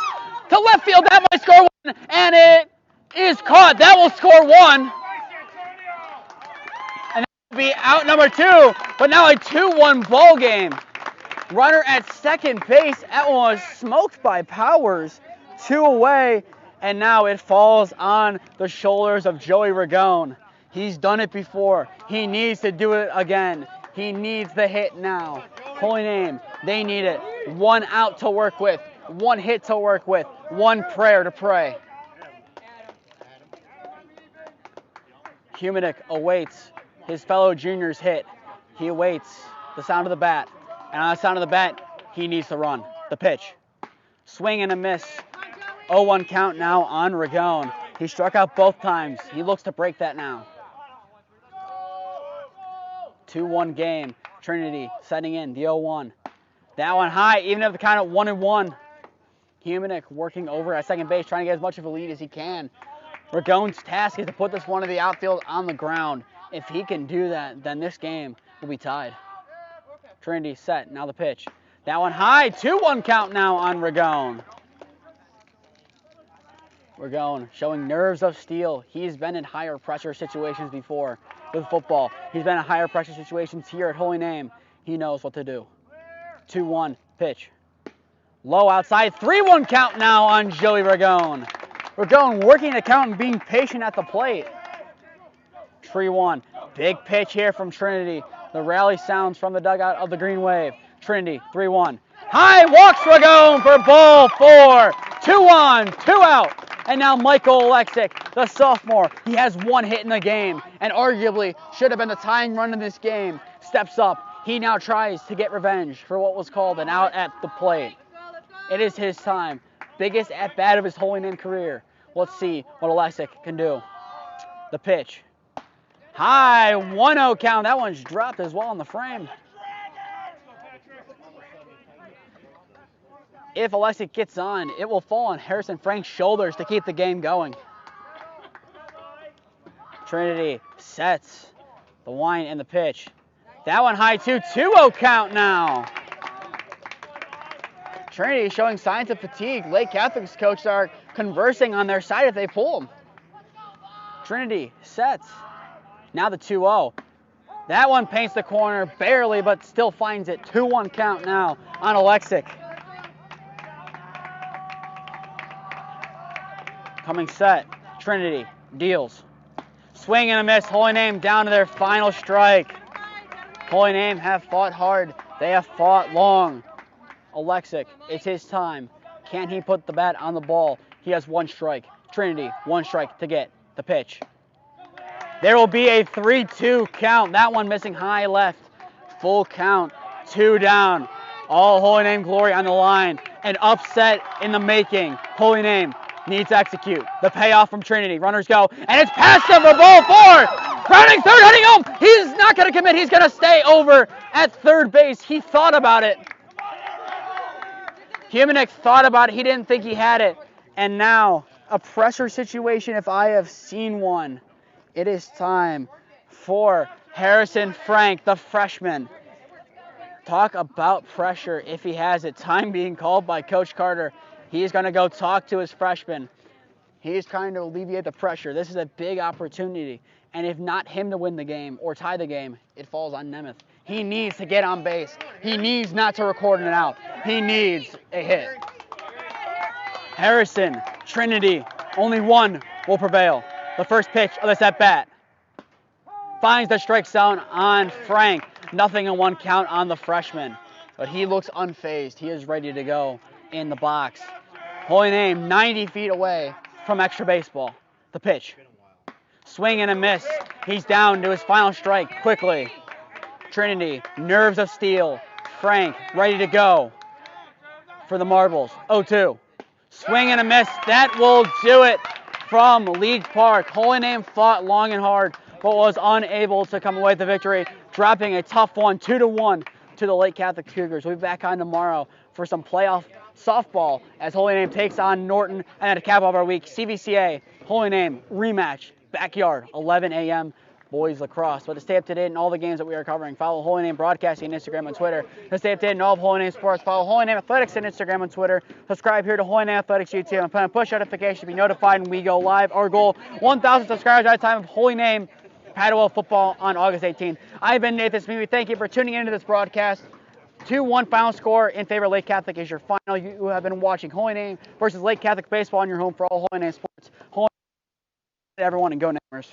to left field. That might score 1, and it is caught. That will score 1. And that will be out number 2, but now a 2-1 ball game. Runner at second base. That one was smoked by Powers. 2 away, and now it falls on the shoulders of Joey Ragone. He's done it before. He needs to do it again. He needs the hit now. Holy Name, they need it. 1 out to work with, 1 hit to work with, 1 prayer to pray. Humanick awaits his fellow junior's hit. He awaits the sound of the bat. And on the sound of the bat, he needs to run. The pitch. Swing and a miss. 0-1 count now on Ragone. He struck out both times. He looks to break that now. 2-1 game. Trinity setting in the 0-1. That one high, even at the count of 1-1. Humanick working over at second base, trying to get as much of a lead as he can. Ragone's task is to put this one to the outfield on the ground. If he can do that, then this game will be tied. Trinity set, now the pitch. That one high, 2-1 count now on Ragone. Ragone showing nerves of steel. He's been in higher pressure situations before with football. He's been in higher pressure situations here at Holy Name. He knows what to do. 2-1 pitch. Low outside, 3-1 count now on Joey Ragone. Ragone working the count and being patient at the plate. 3-1. Big pitch here from Trinity. The rally sounds from the dugout of the Green Wave. Trinity, 3-1. High walks Ragone for ball 4. 2-1, 2 out. And now Michael Alexic, the sophomore, he has 1 hit in the game and arguably should have been the tying run in this game. Steps up. He now tries to get revenge for what was called an out at the plate. It is his time. Biggest at-bat of his Holy Name career. Let's see what Alexic can do. The pitch. High, 1-0 count. That one's dropped as well on the frame. If Alexic gets on, it will fall on Harrison Frank's shoulders to keep the game going. Trinity sets the wind and the pitch. That one high too, 2-0 count now. Trinity showing signs of fatigue. Lake Catholic's coaches are conversing on their side if they pull him. Trinity sets. Now the 2-0. That one paints the corner barely, but still finds it. 2-1 count now on Alexic. Coming set. Trinity deals. Swing and a miss. Holy Name down to their final strike. Holy Name have fought hard. They have fought long. Alexic, it's his time. Can he put the bat on the ball? He has 1 strike. Trinity, 1 strike to get the pitch. There will be a 3-2 count. That one missing high left. Full count. 2 down. All Holy Name glory on the line. An upset in the making. Holy Name needs to execute. The payoff from Trinity. Runners go. And it's past him for ball 4. Browning third, heading home. He's not going to commit. He's going to stay over at third base. He thought about it. Humanick thought about it. He didn't think he had it. And now, a pressure situation if I have seen one. It is time for Harrison Frank, the freshman. Talk about pressure if he has it. Time being called by Coach Carter. He's going to go talk to his freshman. He's trying to alleviate the pressure. This is a big opportunity. And if not him to win the game or tie the game, it falls on Nemeth. He needs to get on base. He needs not to record an out. He needs a hit. Harrison, Trinity, only 1 will prevail. The first pitch of this at-bat finds the strike zone on Frank. 0-1 count on the freshman. but he looks unfazed. He is ready to go in the box. Holy Name 90 feet away from extra baseball. The pitch. Swing and a miss. He's down to his final strike quickly. Trinity, nerves of steel. Frank, ready to go for the marbles. 0-2. Swing and a miss. That will do it from Leeds Park. Holy Name fought long and hard, but was unable to come away with the victory, dropping a tough one, 2-1 to the Lake Catholic Cougars. We'll be back on tomorrow for some playoff softball as Holy Name takes on Norton, and at a cap of our week, CVCA Holy Name rematch, backyard, 11 a.m. boys lacrosse. But to stay up to date in all the games that we are covering, follow Holy Name Broadcasting on Instagram and Twitter. To stay up to date in all of Holy Name sports, follow Holy Name Athletics on Instagram and Twitter. Subscribe here to Holy Name Athletics YouTube and put on push notifications to be notified when we go live. Our goal, 1,000 subscribers at a time of Holy Name Paddle football on August 18th. I've been Nathan Smee. We thank you for tuning into this broadcast. 2-1 final score in favor of Lake Catholic is your final. You have been watching Holy Name versus Lake Catholic baseball on your home for all Holy Name sports. Holy Name, everyone, and go Namers.